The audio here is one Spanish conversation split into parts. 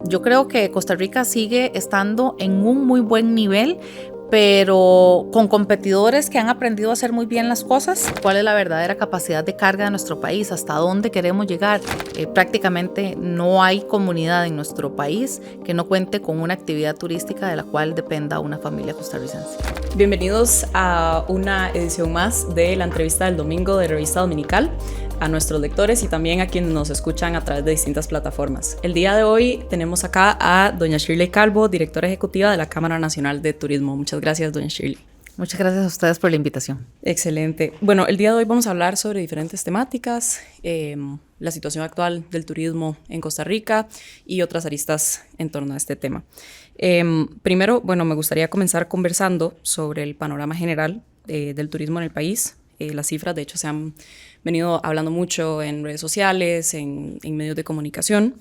Yo creo que Costa Rica sigue estando en un muy buen nivel, pero con competidores que han aprendido a hacer muy bien las cosas. ¿Cuál es la verdadera capacidad de carga de nuestro país? ¿Hasta dónde queremos llegar? Prácticamente no hay comunidad en nuestro país que no cuente con una actividad turística de la cual dependa una familia costarricense. Bienvenidos a una edición más de la entrevista del domingo de Revista Dominical, a nuestros lectores y también a quienes nos escuchan a través de distintas plataformas. El día de hoy tenemos acá a doña Shirley Calvo, directora ejecutiva de la Cámara Nacional de Turismo. Muchas gracias, doña Shirley. Muchas gracias a ustedes por la invitación. Excelente. Bueno, el día de hoy vamos a hablar sobre diferentes temáticas, la situación actual del turismo en Costa Rica y otras aristas en torno a este tema. Primero, me gustaría comenzar conversando sobre el panorama general del turismo en el país. Las cifras, de hecho, se han venido hablando mucho en redes sociales, en medios de comunicación,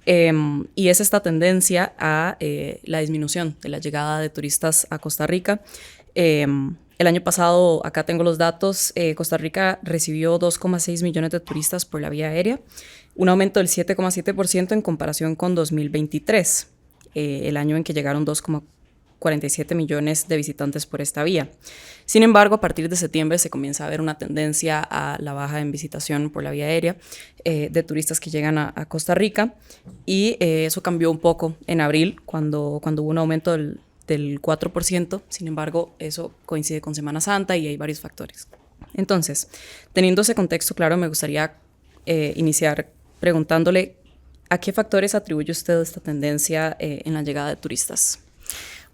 y es esta tendencia a la disminución de la llegada de turistas a Costa Rica. El año pasado, acá tengo los datos, Costa Rica recibió 2,6 millones de turistas por la vía aérea, un aumento del 7,7% en comparación con 2023, el año en que llegaron 2,47 millones de visitantes por esta vía. Sin embargo, a partir de septiembre se comienza a ver una tendencia a la baja en visitación por la vía aérea de turistas que llegan a Costa Rica, y eso cambió un poco en abril cuando hubo un aumento del 4%. Sin embargo, eso coincide con Semana Santa y hay varios factores. Entonces, teniendo ese contexto claro, me gustaría iniciar preguntándole ¿a qué factores atribuye usted esta tendencia en la llegada de turistas?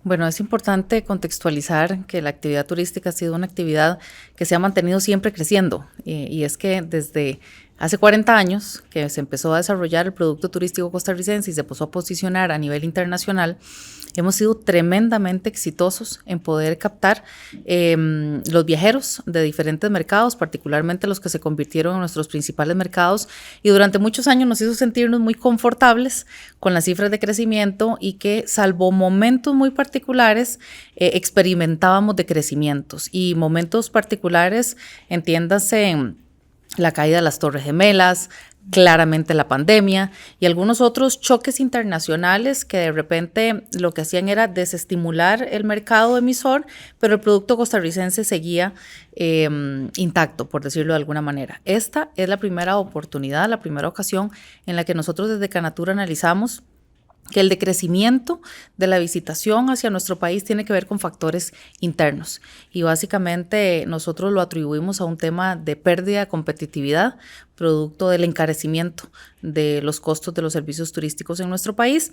Bueno, es importante contextualizar que la actividad turística ha sido una actividad que se ha mantenido siempre creciendo, y es que desde hace 40 años que se empezó a desarrollar el producto turístico costarricense y se empezó a posicionar a nivel internacional, hemos sido tremendamente exitosos en poder captar los viajeros de diferentes mercados, particularmente los que se convirtieron en nuestros principales mercados, y durante muchos años nos hizo sentirnos muy confortables con las cifras de crecimiento y que, salvo momentos muy particulares, experimentábamos decrecimientos y momentos particulares, entiéndase en la caída de las Torres Gemelas, claramente la pandemia y algunos otros choques internacionales que de repente lo que hacían era desestimular el mercado emisor, pero el producto costarricense seguía intacto, por decirlo de alguna manera. Esta es la primera oportunidad, la primera ocasión en la que nosotros desde Canatura analizamos que el decrecimiento de la visitación hacia nuestro país tiene que ver con factores internos, y básicamente nosotros lo atribuimos a un tema de pérdida de competitividad producto del encarecimiento de los costos de los servicios turísticos en nuestro país,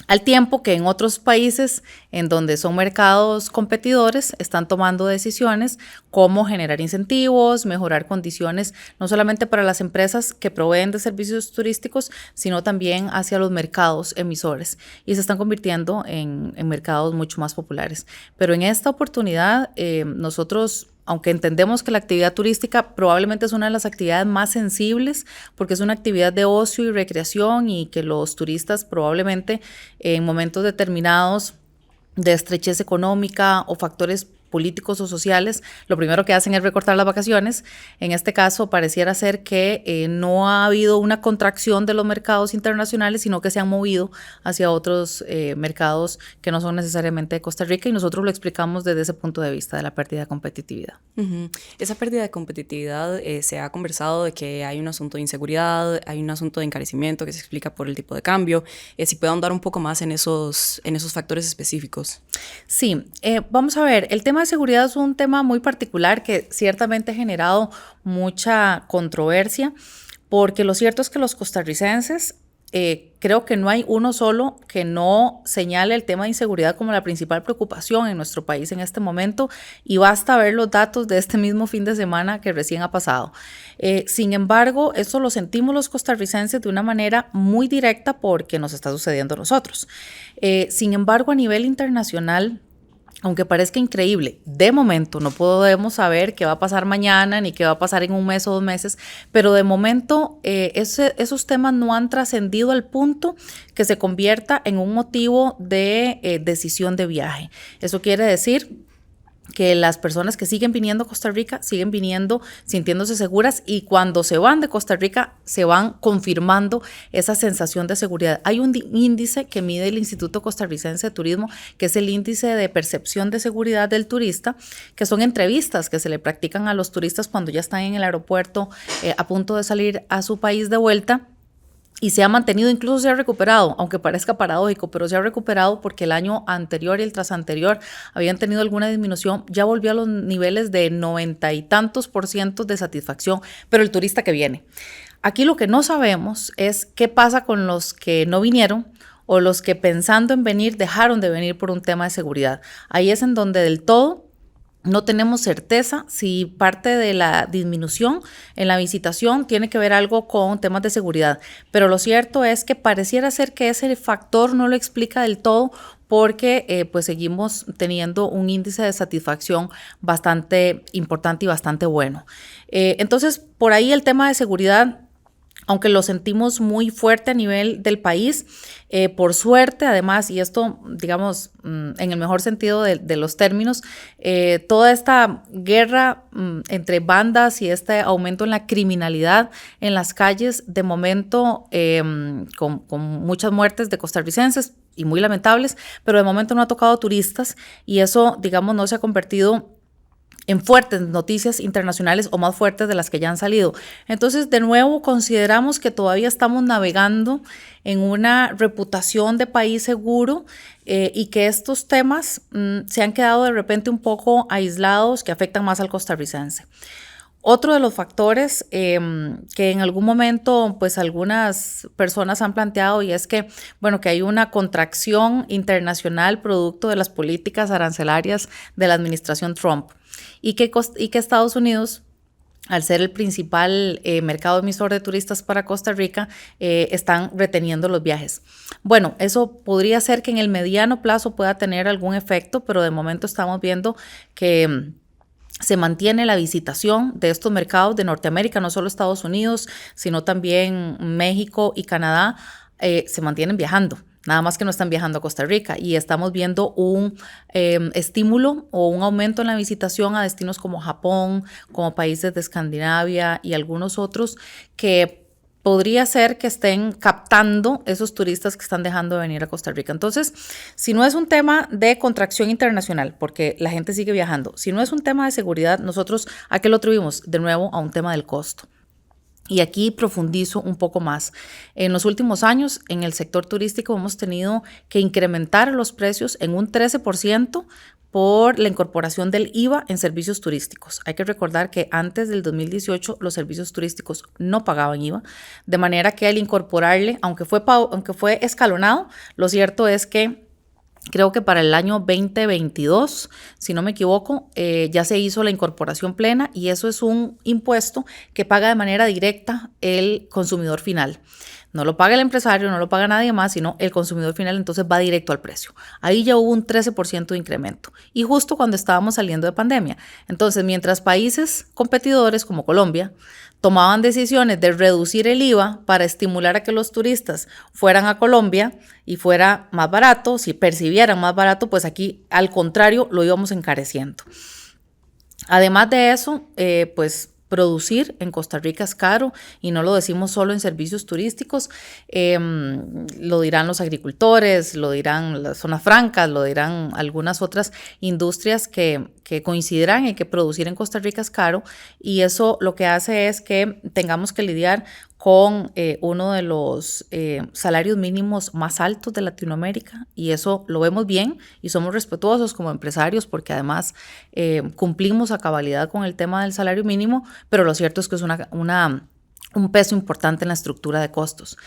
al tiempo que en otros países en donde son mercados competidores están tomando decisiones como generar incentivos, mejorar condiciones no solamente para las empresas que proveen de servicios turísticos, sino también hacia los mercados emisores, y se están convirtiendo en mercados mucho más populares. Pero en esta oportunidad nosotros, aunque entendemos que la actividad turística probablemente es una de las actividades más sensibles porque es una actividad de ocio y recreación, y que los turistas probablemente en momentos determinados de estrechez económica o factores políticos o sociales, lo primero que hacen es recortar las vacaciones. En este caso pareciera ser que no ha habido una contracción de los mercados internacionales, sino que se han movido hacia otros mercados que no son necesariamente de Costa Rica, y nosotros lo explicamos desde ese punto de vista de la pérdida de competitividad. Uh-huh. Esa pérdida de competitividad, se ha conversado de que hay un asunto de inseguridad, hay un asunto de encarecimiento que se explica por el tipo de cambio. Si puede ahondar un poco más en esos factores específicos. Sí, vamos a ver, el tema de seguridad es un tema muy particular que ciertamente ha generado mucha controversia, porque lo cierto es que los costarricenses, creo que no hay uno solo que no señale el tema de inseguridad como la principal preocupación en nuestro país en este momento, y basta ver los datos de este mismo fin de semana que recién ha pasado. Sin embargo, esto lo sentimos los costarricenses de una manera muy directa porque nos está sucediendo a nosotros. Sin embargo, a nivel internacional, aunque parezca increíble, de momento no podemos saber qué va a pasar mañana ni qué va a pasar en un mes o 2 meses, pero de momento esos temas no han trascendido al punto que se convierta en un motivo de decisión de viaje. Eso quiere decir que las personas que siguen viniendo a Costa Rica siguen viniendo sintiéndose seguras y cuando se van de Costa Rica se van confirmando esa sensación de seguridad. Hay un índice que mide el Instituto Costarricense de Turismo, que es el índice de percepción de seguridad del turista, que son entrevistas que se le practican a los turistas cuando ya están en el aeropuerto a punto de salir a su país de vuelta. Y se ha mantenido, incluso se ha recuperado, aunque parezca paradójico, pero se ha recuperado porque el año anterior y el tras anterior habían tenido alguna disminución, ya volvió a los niveles de 90 y tantos % de satisfacción, pero el turista que viene. Aquí lo que no sabemos es qué pasa con los que no vinieron o los que pensando en venir dejaron de venir por un tema de seguridad. Ahí es en donde del todo no tenemos certeza si parte de la disminución en la visitación tiene que ver algo con temas de seguridad, pero lo cierto es que pareciera ser que ese factor no lo explica del todo porque pues seguimos teniendo un índice de satisfacción bastante importante y bastante bueno. Entonces, por ahí el tema de seguridad, aunque lo sentimos muy fuerte a nivel del país, por suerte, además, y esto, digamos, en el mejor sentido de los términos, toda esta guerra entre bandas y este aumento en la criminalidad en las calles, de momento, con muchas muertes de costarricenses y muy lamentables, pero de momento no ha tocado turistas y eso, digamos, no se ha convertido en fuertes noticias internacionales o más fuertes de las que ya han salido. Entonces, de nuevo, consideramos que todavía estamos navegando en una reputación de país seguro y que estos temas se han quedado de repente un poco aislados, que afectan más al costarricense. Otro de los factores que en algún momento pues algunas personas han planteado y es que, bueno, que hay una contracción internacional producto de las políticas arancelarias de la administración Trump y que Estados Unidos, al ser el principal mercado emisor de turistas para Costa Rica, están reteniendo los viajes. Bueno, eso podría ser que en el mediano plazo pueda tener algún efecto, pero de momento estamos viendo que se mantiene la visitación de estos mercados de Norteamérica, no solo Estados Unidos, sino también México y Canadá, se mantienen viajando. Nada más que no están viajando a Costa Rica y estamos viendo un estímulo o un aumento en la visitación a destinos como Japón, como países de Escandinavia y algunos otros que podría ser que estén captando esos turistas que están dejando de venir a Costa Rica. Entonces, si no es un tema de contracción internacional, porque la gente sigue viajando, si no es un tema de seguridad, nosotros ¿a qué lo atribuimos? De nuevo a un tema del costo. Y aquí profundizo un poco más. En los últimos años, en el sector turístico hemos tenido que incrementar los precios en un 13% por la incorporación del IVA en servicios turísticos. Hay que recordar que antes del 2018 los servicios turísticos no pagaban IVA, de manera que al incorporarle, aunque fue escalonado, lo cierto es que creo que para el año 2022, si no me equivoco, ya se hizo la incorporación plena y eso es un impuesto que paga de manera directa el consumidor final. No lo paga el empresario, no lo paga nadie más, sino el consumidor final, entonces va directo al precio. Ahí ya hubo un 13% de incremento y justo cuando estábamos saliendo de pandemia. Entonces, mientras países competidores como Colombia tomaban decisiones de reducir el IVA para estimular a que los turistas fueran a Colombia y fuera más barato, si percibieran más barato, pues aquí al contrario lo íbamos encareciendo. Además de eso, pues producir en Costa Rica es caro y no lo decimos solo en servicios turísticos, lo dirán los agricultores, lo dirán las zonas francas, lo dirán algunas otras industrias que coincidirán en que producir en Costa Rica es caro y eso lo que hace es que tengamos que lidiar con uno de los salarios mínimos más altos de Latinoamérica y eso lo vemos bien y somos respetuosos como empresarios porque además cumplimos a cabalidad con el tema del salario mínimo, pero lo cierto es que es un peso importante en la estructura de costos.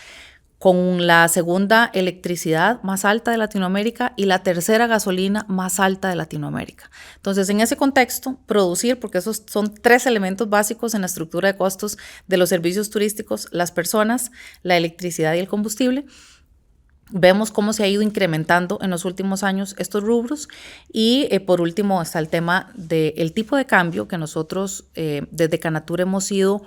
Con la segunda electricidad más alta de Latinoamérica y la tercera gasolina más alta de Latinoamérica. Entonces, en ese contexto, producir, porque esos son 3 elementos básicos en la estructura de costos de los servicios turísticos, las personas, la electricidad y el combustible, vemos cómo se ha ido incrementando en los últimos años estos rubros y por último está el tema del tipo de cambio que nosotros desde Canatur hemos ido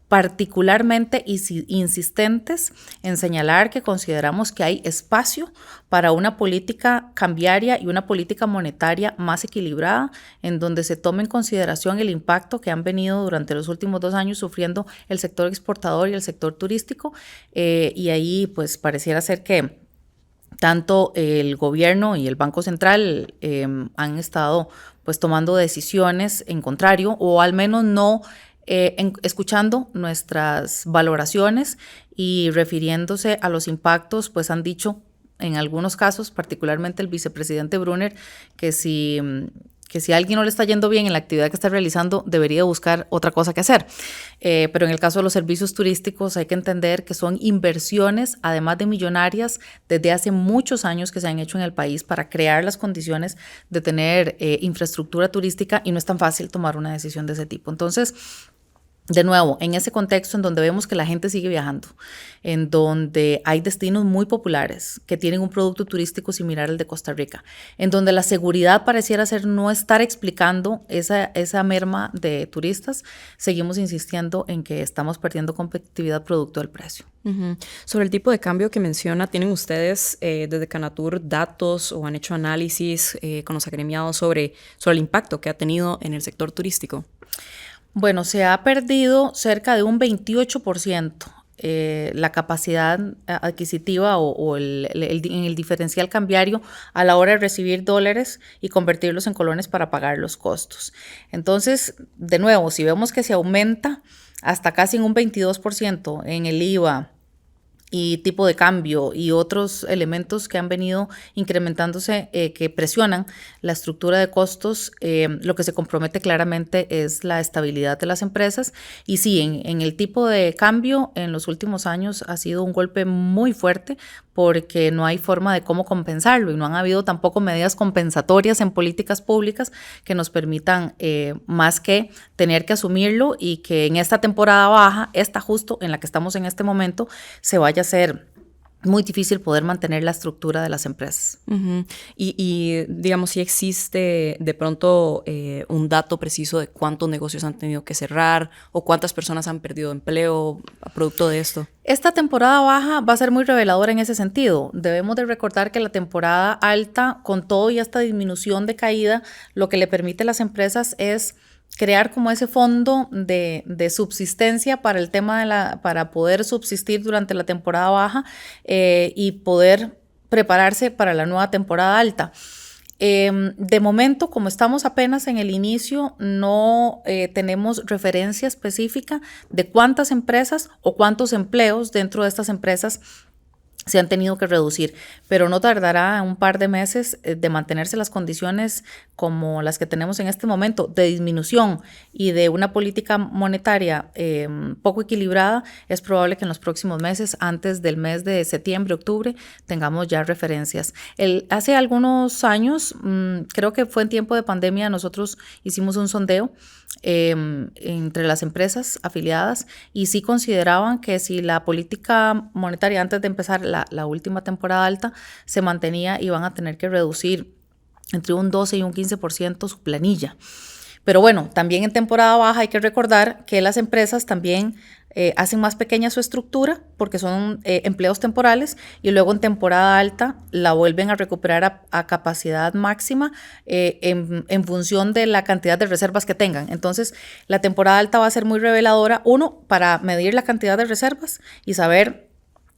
particularmente insistentes en señalar que consideramos que hay espacio para una política cambiaria y una política monetaria más equilibrada, en donde se tome en consideración el impacto que han venido durante los últimos 2 años sufriendo el sector exportador y el sector turístico, y ahí pues pareciera ser que tanto el gobierno y el Banco Central han estado pues tomando decisiones en contrario, o al menos no escuchando nuestras valoraciones y refiriéndose a los impactos, pues han dicho en algunos casos, particularmente el vicepresidente Brunner, que si a alguien no le está yendo bien en la actividad que está realizando, debería buscar otra cosa que hacer. Pero en el caso de los servicios turísticos hay que entender que son inversiones, además de millonarias, desde hace muchos años que se han hecho en el país para crear las condiciones de tener infraestructura turística, y no es tan fácil tomar una decisión de ese tipo. Entonces, de nuevo, en ese contexto en donde vemos que la gente sigue viajando, en donde hay destinos muy populares que tienen un producto turístico similar al de Costa Rica, en donde la seguridad pareciera ser no estar explicando esa merma de turistas, seguimos insistiendo en que estamos perdiendo competitividad producto del precio. Uh-huh. Sobre el tipo de cambio que menciona, ¿tienen ustedes desde Canatur datos o han hecho análisis con los agremiados sobre el impacto que ha tenido en el sector turístico? Bueno, se ha perdido cerca de un 28% la capacidad adquisitiva en el diferencial cambiario a la hora de recibir dólares y convertirlos en colones para pagar los costos. Entonces, de nuevo, si vemos que se aumenta hasta casi en un 22% en el IVA y tipo de cambio y otros elementos que han venido incrementándose que presionan la estructura de costos, lo que se compromete claramente es la estabilidad de las empresas. Y sí, en el tipo de cambio en los últimos años ha sido un golpe muy fuerte porque no hay forma de cómo compensarlo y no han habido tampoco medidas compensatorias en políticas públicas que nos permitan más que tener que asumirlo, y que en esta temporada baja, esta justo en la que estamos en este momento, se vaya a ser muy difícil poder mantener la estructura de las empresas. Uh-huh. Y digamos, si existe de pronto un dato preciso de cuántos negocios han tenido que cerrar o cuántas personas han perdido empleo a producto de esto. Esta temporada baja va a ser muy reveladora en ese sentido. Debemos de recordar que la temporada alta, con todo y esta disminución de caída, lo que le permite a las empresas es crear como ese fondo de subsistencia para el tema para poder subsistir durante la temporada baja y poder prepararse para la nueva temporada alta. De momento, como estamos apenas en el inicio, no tenemos referencia específica de cuántas empresas o cuántos empleos dentro de estas empresas se han tenido que reducir, pero no tardará un par de meses de mantenerse las condiciones como las que tenemos en este momento, de disminución y de una política monetaria poco equilibrada. Es probable que en los próximos meses, antes del mes de septiembre, octubre, tengamos ya referencias. Hace algunos años, creo que fue en tiempo de pandemia, nosotros hicimos un sondeo entre las empresas afiliadas y sí consideraban que si la política monetaria antes de empezar la última temporada alta se mantenía, iban a tener que reducir entre un 12 y un 15% su planilla. Pero bueno, también en temporada baja hay que recordar que las empresas también hacen más pequeña su estructura porque son empleos temporales, y luego en temporada alta la vuelven a recuperar a capacidad máxima en función de la cantidad de reservas que tengan. Entonces, la temporada alta va a ser muy reveladora, uno, para medir la cantidad de reservas y saber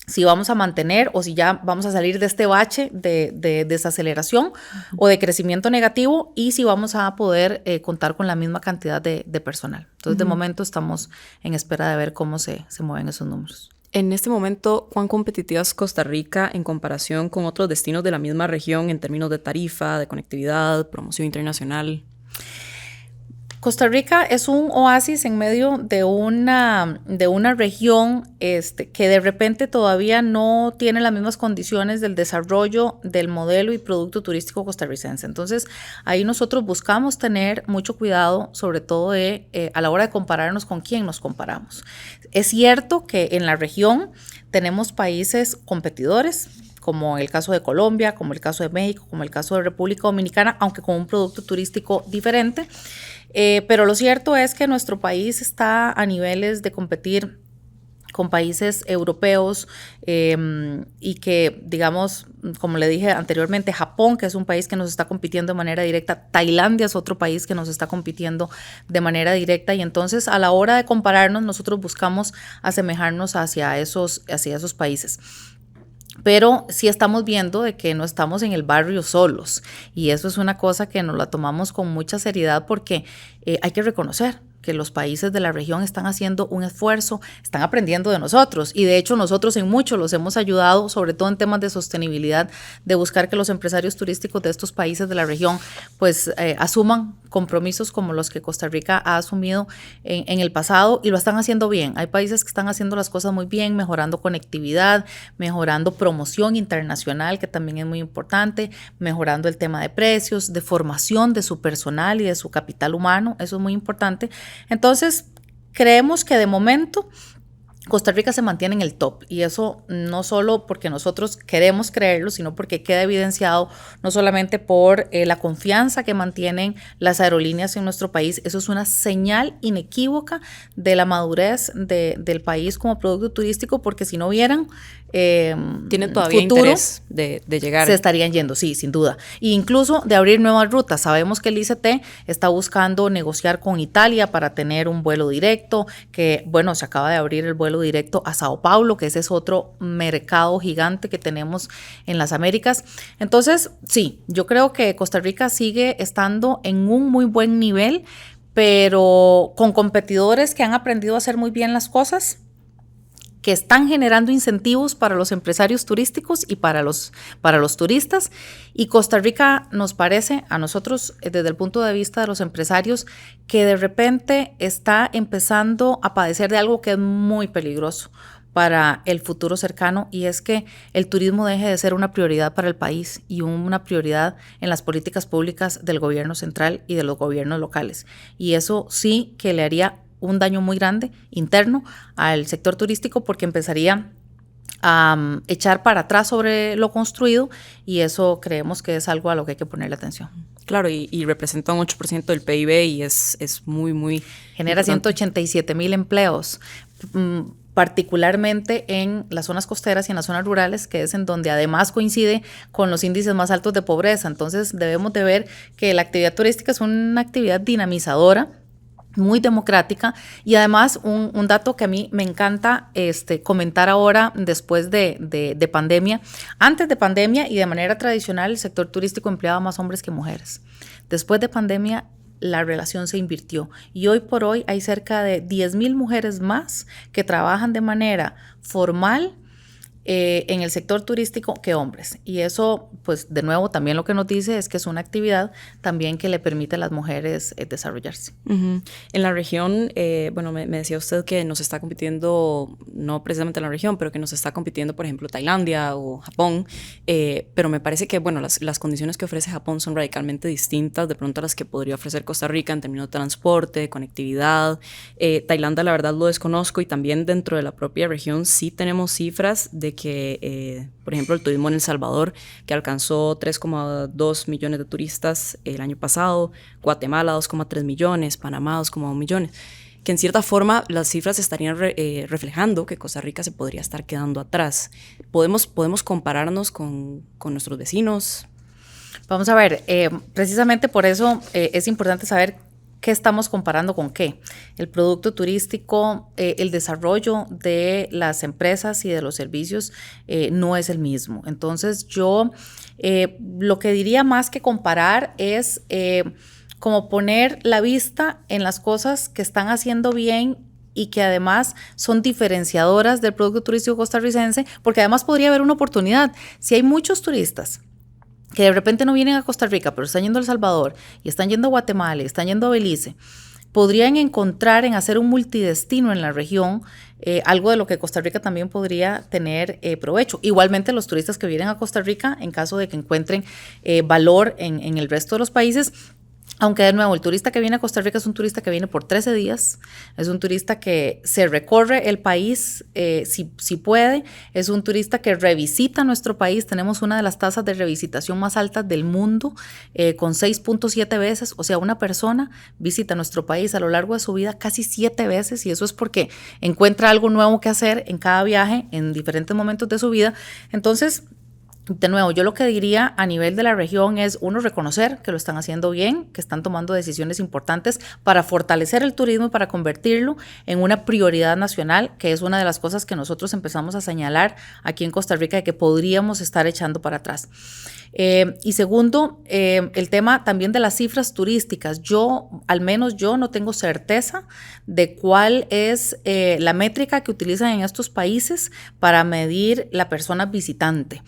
si vamos a mantener o si ya vamos a salir de este bache de desaceleración o de crecimiento negativo, y si vamos a poder contar con la misma cantidad de personal. Entonces, de momento estamos en espera de ver cómo se mueven esos números. En este momento, ¿cuán competitiva es Costa Rica en comparación con otros destinos de la misma región en términos de tarifa, de conectividad, promoción internacional? Costa Rica es un oasis en medio de una región que de repente todavía no tiene las mismas condiciones del desarrollo del modelo y producto turístico costarricense. Entonces, ahí nosotros buscamos tener mucho cuidado, sobre todo a la hora de compararnos con quién nos comparamos. Es cierto que en la región tenemos países competidores, como el caso de Colombia, como el caso de México, como el caso de República Dominicana, aunque con un producto turístico diferente. Pero lo cierto es que nuestro país está a niveles de competir con países europeos y que, digamos, como le dije anteriormente, Japón, que es un país que nos está compitiendo de manera directa, Tailandia es otro país que nos está compitiendo de manera directa, y entonces a la hora de compararnos nosotros buscamos asemejarnos hacia esos países. Pero sí estamos viendo de que no estamos en el barrio solos, y eso es una cosa que nos la tomamos con mucha seriedad porque hay que reconocer que los países de la región están haciendo un esfuerzo, están aprendiendo de nosotros, y de hecho nosotros en mucho los hemos ayudado, sobre todo en temas de sostenibilidad, de buscar que los empresarios turísticos de estos países de la región pues asuman compromisos como los que Costa Rica ha asumido en el pasado, y lo están haciendo bien. Hay países que están haciendo las cosas muy bien, mejorando conectividad, mejorando promoción internacional, que también es muy importante, mejorando el tema de precios, de formación de su personal y de su capital humano, eso es muy importante. Entonces, creemos que de momento Costa Rica se mantiene en el top, y eso no solo porque nosotros queremos creerlo, sino porque queda evidenciado no solamente por la confianza que mantienen las aerolíneas en nuestro país. Eso es una señal inequívoca de la madurez del país como producto turístico, porque si no vieran tienen todavía interés de llegar. Se estarían yendo, sí, sin duda. E incluso de abrir nuevas rutas. Sabemos que el ICT está buscando negociar con Italia para tener un vuelo directo, que bueno, se acaba de abrir el vuelo directo a Sao Paulo, que ese es otro mercado gigante que tenemos en las Américas. Entonces, sí, yo creo que Costa Rica sigue estando en un muy buen nivel, pero con competidores que han aprendido a hacer muy bien las cosas, que están generando incentivos para los empresarios turísticos y para los turistas. Y Costa Rica nos parece, a nosotros, desde el punto de vista de los empresarios, que de repente está empezando a padecer de algo que es muy peligroso para el futuro cercano, y es que el turismo deje de ser una prioridad para el país y una prioridad en las políticas públicas del gobierno central y de los gobiernos locales. Y eso sí que le haría un daño muy grande interno al sector turístico, porque empezaría a echar para atrás sobre lo construido, y eso creemos que es algo a lo que hay que ponerle atención. Claro, y representa un 8% del PIB y es muy, muy genera importante. 187,000 empleos, particularmente en las zonas costeras y en las zonas rurales, que es en donde además coincide con los índices más altos de pobreza. Entonces debemos de ver que la actividad turística es una actividad dinamizadora, muy democrática, y además un dato que a mí me encanta comentar ahora después de pandemia. Antes de pandemia y de manera tradicional el sector turístico empleaba más hombres que mujeres. Después de pandemia la relación se invirtió, y hoy por hoy hay cerca de 10,000 mujeres más que trabajan de manera formal en el sector turístico que hombres, y eso pues de nuevo también lo que nos dice es que es una actividad también que le permite a las mujeres desarrollarse. Uh-huh. En la región, bueno, me decía usted que nos está compitiendo, no precisamente en la región, pero que nos está compitiendo, por ejemplo, Tailandia o Japón, pero me parece que, bueno, las condiciones que ofrece Japón son radicalmente distintas de pronto a las que podría ofrecer Costa Rica en términos de transporte, conectividad. Tailandia, la verdad, lo desconozco, y también dentro de la propia región sí tenemos cifras de que, por ejemplo, el turismo en El Salvador, que alcanzó 3,2 millones de turistas el año pasado, Guatemala 2,3 millones, Panamá 2,1 millones, que en cierta forma las cifras estarían reflejando que Costa Rica se podría estar quedando atrás. ¿Podemos compararnos con nuestros vecinos? Vamos a ver, precisamente por eso es importante saber ¿qué estamos comparando con qué? El producto turístico, el desarrollo de las empresas y de los servicios no es el mismo. Entonces yo lo que diría más que comparar es como poner la vista en las cosas que están haciendo bien y que además son diferenciadoras del producto turístico costarricense, porque además podría haber una oportunidad. Si hay muchos turistas que de repente no vienen a Costa Rica, pero están yendo a El Salvador y están yendo a Guatemala y están yendo a Belice, podrían encontrar en hacer un multidestino en la región, algo de lo que Costa Rica también podría tener provecho. Igualmente los turistas que vienen a Costa Rica, en caso de que encuentren valor en el resto de los países, Aunque de nuevo, el turista que viene a Costa Rica es un turista que viene por 13 días, es un turista que se recorre el país si puede, es un turista que revisita nuestro país, tenemos una de las tasas de revisitación más altas del mundo, con 6.7 veces, o sea, una persona visita nuestro país a lo largo de su vida casi 7 veces, y eso es porque encuentra algo nuevo que hacer en cada viaje, en diferentes momentos de su vida. Entonces, de nuevo, yo lo que diría a nivel de la región es, uno, reconocer que lo están haciendo bien, que están tomando decisiones importantes para fortalecer el turismo y para convertirlo en una prioridad nacional, que es una de las cosas que nosotros empezamos a señalar aquí en Costa Rica de que podríamos estar echando para atrás. Y segundo, el tema también de las cifras turísticas. Al menos yo no tengo certeza de cuál es la métrica que utilizan en estos países para medir la persona visitante.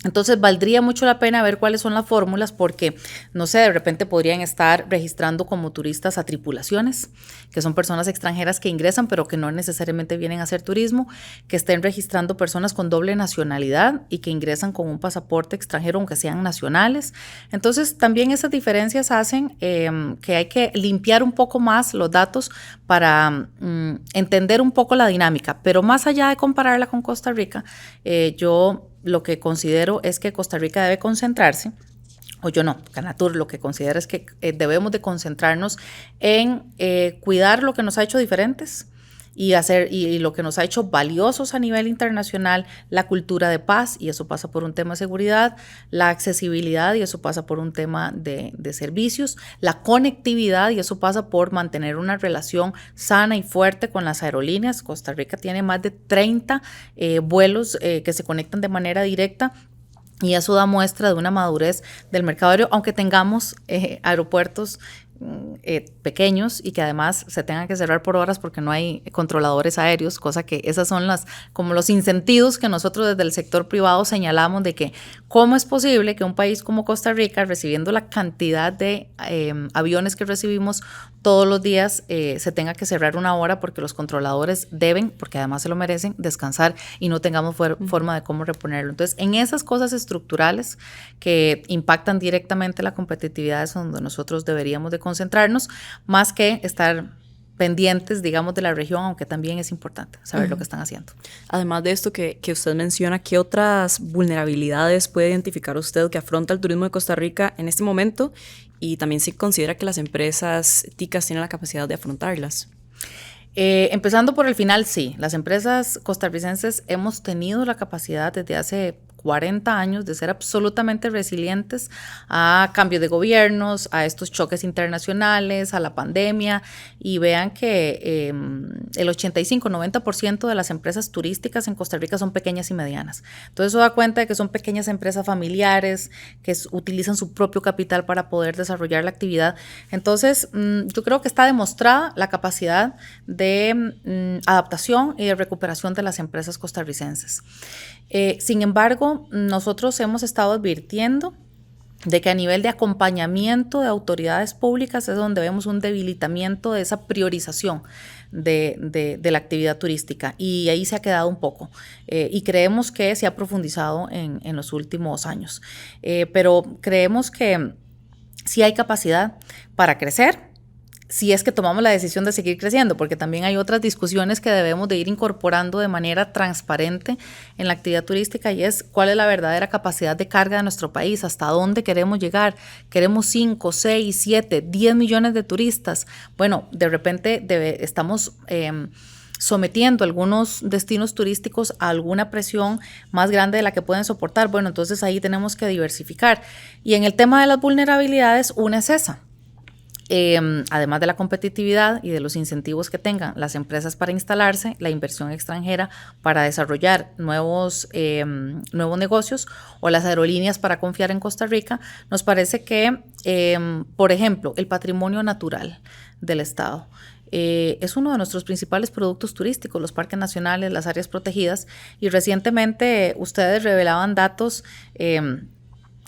Entonces valdría mucho la pena ver cuáles son las fórmulas porque, no sé, de repente podrían estar registrando como turistas a tripulaciones, que son personas extranjeras que ingresan pero que no necesariamente vienen a hacer turismo, que estén registrando personas con doble nacionalidad y que ingresan con un pasaporte extranjero aunque sean nacionales. Entonces también esas diferencias hacen que hay que limpiar un poco más los datos para entender un poco la dinámica, pero más allá de compararla con Costa Rica, yo lo que considero es que Costa Rica debe concentrarse, o yo no, Canatur lo que considera es que debemos de concentrarnos en cuidar lo que nos ha hecho diferentes y lo que nos ha hecho valiosos a nivel internacional, la cultura de paz, y eso pasa por un tema de seguridad, la accesibilidad, y eso pasa por un tema de servicios, la conectividad, y eso pasa por mantener una relación sana y fuerte con las aerolíneas. Costa Rica tiene más de 30 vuelos que se conectan de manera directa, y eso da muestra de una madurez del mercado aéreo, aunque tengamos aeropuertos pequeños y que además se tengan que cerrar por horas porque no hay controladores aéreos, cosa que esas son como los incentivos que nosotros desde el sector privado señalamos de que cómo es posible que un país como Costa Rica, recibiendo la cantidad de aviones que recibimos todos los días, se tenga que cerrar una hora porque los controladores deben, porque además se lo merecen, descansar y no tengamos forma de cómo reponerlo. Entonces, en esas cosas estructurales que impactan directamente la competitividad es donde nosotros deberíamos de concentrarnos, más que estar pendientes, digamos, de la región, aunque también es importante saber lo que están haciendo. Además de esto que usted menciona, ¿qué otras vulnerabilidades puede identificar usted que afronta el turismo de Costa Rica en este momento? Y también si considera que las empresas ticas tienen la capacidad de afrontarlas. Empezando por el final, sí, las empresas costarricenses hemos tenido la capacidad desde hace 40 años de ser absolutamente resilientes a cambios de gobiernos, a estos choques internacionales, a la pandemia, y vean que el 85-90% de las empresas turísticas en Costa Rica son pequeñas y medianas. Entonces eso da cuenta de que son pequeñas empresas familiares que utilizan su propio capital para poder desarrollar la actividad. Entonces yo creo que está demostrada la capacidad de adaptación y de recuperación de las empresas costarricenses. Sin embargo, nosotros hemos estado advirtiendo de que a nivel de acompañamiento de autoridades públicas es donde vemos un debilitamiento de esa priorización de la actividad turística, y ahí se ha quedado un poco, y creemos que se ha profundizado en los últimos años, pero creemos que sí hay capacidad para crecer, si es que tomamos la decisión de seguir creciendo, porque también hay otras discusiones que debemos de ir incorporando de manera transparente en la actividad turística, y es cuál es la verdadera capacidad de carga de nuestro país, hasta dónde queremos llegar. Queremos 5, 6, 7, 10 millones de turistas. Bueno, de repente estamos sometiendo algunos destinos turísticos a alguna presión más grande de la que pueden soportar. Bueno, entonces ahí tenemos que diversificar. Y en el tema de las vulnerabilidades, una es esa. Además de la competitividad y de los incentivos que tengan las empresas para instalarse, la inversión extranjera para desarrollar nuevos negocios, o las aerolíneas para confiar en Costa Rica, nos parece que, por ejemplo, el patrimonio natural del Estado es uno de nuestros principales productos turísticos, los parques nacionales, las áreas protegidas, y recientemente ustedes revelaban datos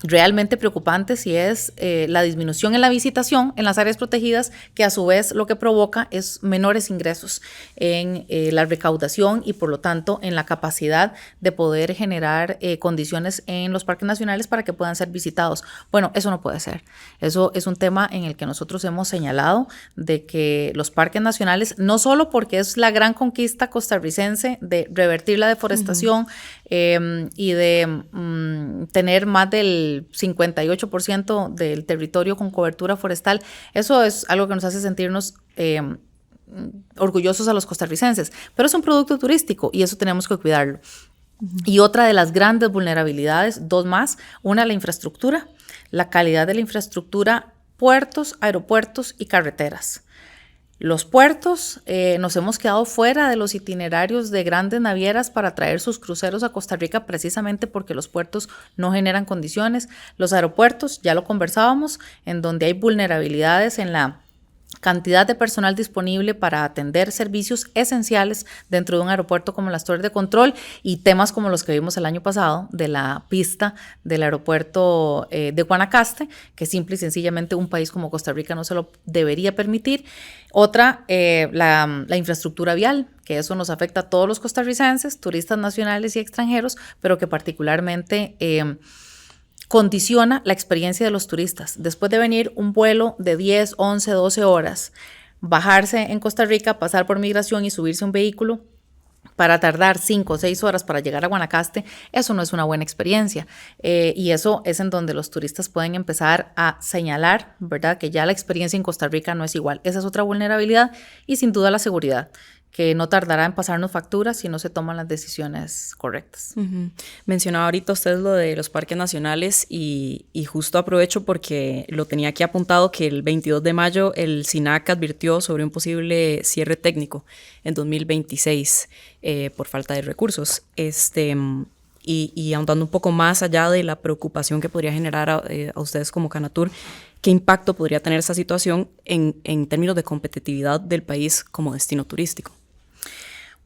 realmente preocupantes, y es la disminución en la visitación en las áreas protegidas, que a su vez lo que provoca es menores ingresos en la recaudación y por lo tanto en la capacidad de poder generar condiciones en los parques nacionales para que puedan ser visitados. Bueno, eso no puede ser. Eso es un tema en el que nosotros hemos señalado de que los parques nacionales, no solo porque es la gran conquista costarricense de revertir la deforestación y de tener más del 58% del territorio con cobertura forestal, eso es algo que nos hace sentirnos orgullosos a los costarricenses, pero es un producto turístico y eso tenemos que cuidarlo. Y otra de las grandes vulnerabilidades, dos más, una, la infraestructura, la calidad de la infraestructura, puertos, aeropuertos y carreteras. Los puertos, nos hemos quedado fuera de los itinerarios de grandes navieras para traer sus cruceros a Costa Rica precisamente porque los puertos no generan condiciones. Los aeropuertos, ya lo conversábamos, en donde hay vulnerabilidades en la cantidad de personal disponible para atender servicios esenciales dentro de un aeropuerto como las torres de control, y temas como los que vimos el año pasado de la pista del aeropuerto de Guanacaste, que simple y sencillamente un país como Costa Rica no se lo debería permitir. Otra, la infraestructura vial, que eso nos afecta a todos los costarricenses, turistas nacionales y extranjeros, pero que particularmente condiciona la experiencia de los turistas. Después de venir un vuelo de 10, 11, 12 horas, bajarse en Costa Rica, pasar por migración y subirse a un vehículo para tardar 5 o 6 horas para llegar a Guanacaste, eso no es una buena experiencia. Y eso es en donde los turistas pueden empezar a señalar, ¿verdad?, que ya la experiencia en Costa Rica no es igual. Esa es otra vulnerabilidad, y sin duda la seguridad, que no tardará en pasarnos facturas si no se toman las decisiones correctas. Mencionaba ahorita usted lo de los parques nacionales y justo aprovecho porque lo tenía aquí apuntado que el 22 de mayo el SINAC advirtió sobre un posible cierre técnico en 2026 por falta de recursos. Y ahondando un poco más allá de la preocupación que podría generar a ustedes como Canatur, ¿qué impacto podría tener esa situación en términos de competitividad del país como destino turístico?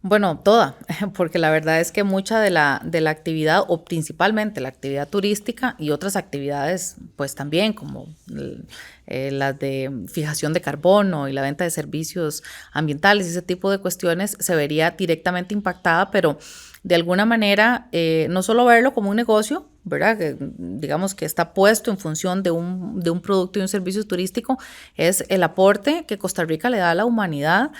Bueno, toda, porque la verdad es que mucha de la actividad, o principalmente la actividad turística y otras actividades, pues también como las de fijación de carbono y la venta de servicios ambientales y ese tipo de cuestiones, se vería directamente impactada, pero de alguna manera no solo verlo como un negocio, ¿verdad?, que digamos que está puesto en función de un producto y un servicio turístico, es el aporte que Costa Rica le da a la humanidad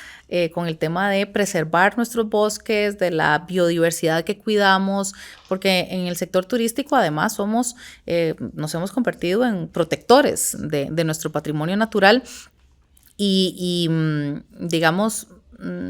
con el tema de preservar nuestros bosques, de la biodiversidad que cuidamos, porque en el sector turístico además nos hemos convertido en protectores de nuestro patrimonio natural y digamos,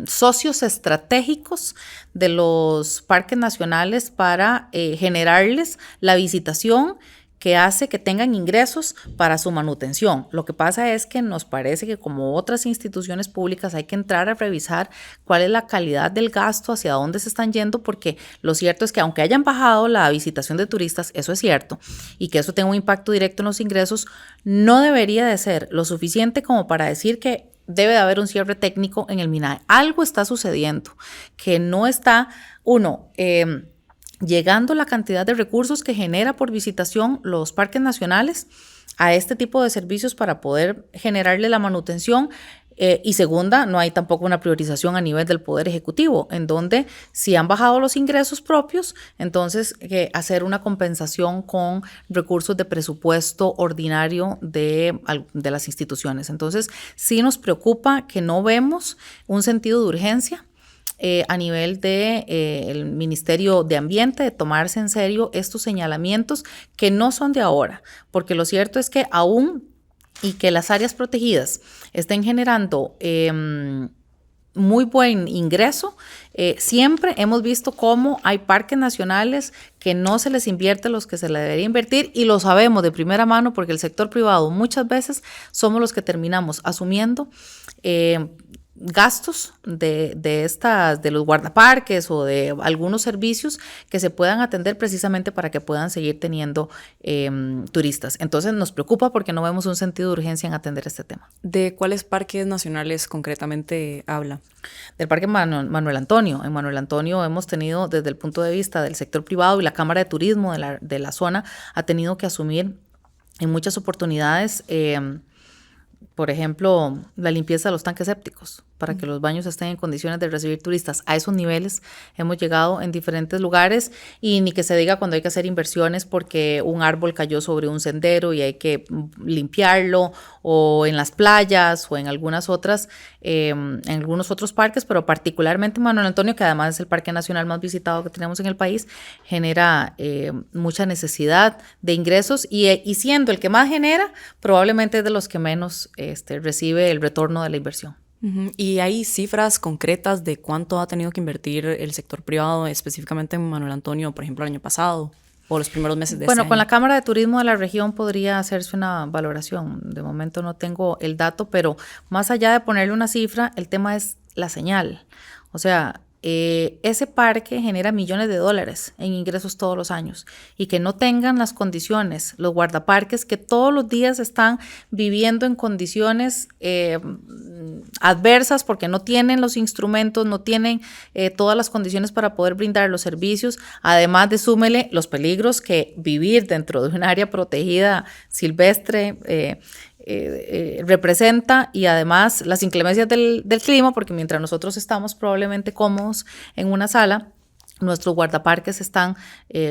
socios estratégicos de los parques nacionales para generarles la visitación que hace que tengan ingresos para su manutención. Lo que pasa es que nos parece que como otras instituciones públicas hay que entrar a revisar cuál es la calidad del gasto, hacia dónde se están yendo, porque lo cierto es que aunque hayan bajado la visitación de turistas, eso es cierto, y que eso tenga un impacto directo en los ingresos, no debería de ser lo suficiente como para decir que debe de haber un cierre técnico en el MINAE. Algo está sucediendo, que no está, llegando la cantidad de recursos que genera por visitación los parques nacionales a este tipo de servicios para poder generarle la manutención. Y segunda, no hay tampoco una priorización a nivel del Poder Ejecutivo, en donde si han bajado los ingresos propios, entonces hacer una compensación con recursos de presupuesto ordinario de las instituciones. Entonces, sí nos preocupa que no vemos un sentido de urgencia a nivel del Ministerio de Ambiente, de tomarse en serio estos señalamientos que no son de ahora, porque lo cierto es que aún y que las áreas protegidas estén generando muy buen ingreso, siempre hemos visto cómo hay parques nacionales que no se les invierte los que se les debería invertir, y lo sabemos de primera mano porque el sector privado muchas veces somos los que terminamos asumiendo gastos de los guardaparques o de algunos servicios que se puedan atender precisamente para que puedan seguir teniendo turistas. Entonces nos preocupa porque no vemos un sentido de urgencia en atender este tema. ¿De cuáles parques nacionales concretamente habla? Del Parque Manuel Antonio. En Manuel Antonio hemos tenido, desde el punto de vista del sector privado y la Cámara de Turismo de la zona, ha tenido que asumir en muchas oportunidades por ejemplo, la limpieza de los tanques sépticos para que los baños estén en condiciones de recibir turistas. A esos niveles hemos llegado en diferentes lugares, y ni que se diga cuando hay que hacer inversiones porque un árbol cayó sobre un sendero y hay que limpiarlo, o en las playas o en algunos otros parques, pero particularmente Manuel Antonio, que además es el parque nacional más visitado que tenemos en el país, genera mucha necesidad de ingresos, y siendo el que más genera, probablemente es de los que menos recibe el retorno de la inversión. ¿Y hay cifras concretas de cuánto ha tenido que invertir el sector privado, específicamente en Manuel Antonio, por ejemplo, el año pasado o los primeros meses de este año? Bueno, con la Cámara de Turismo de la región podría hacerse una valoración. De momento no tengo el dato, pero más allá de ponerle una cifra, el tema es la señal. O sea, ese parque genera millones de dólares en ingresos todos los años, y que no tengan las condiciones, los guardaparques que todos los días están viviendo en condiciones adversas porque no tienen los instrumentos, no tienen todas las condiciones para poder brindar los servicios. Además de súmele los peligros que vivir dentro de un área protegida silvestre representa, y además las inclemencias del clima, porque mientras nosotros estamos probablemente cómodos en una sala, nuestros guardaparques están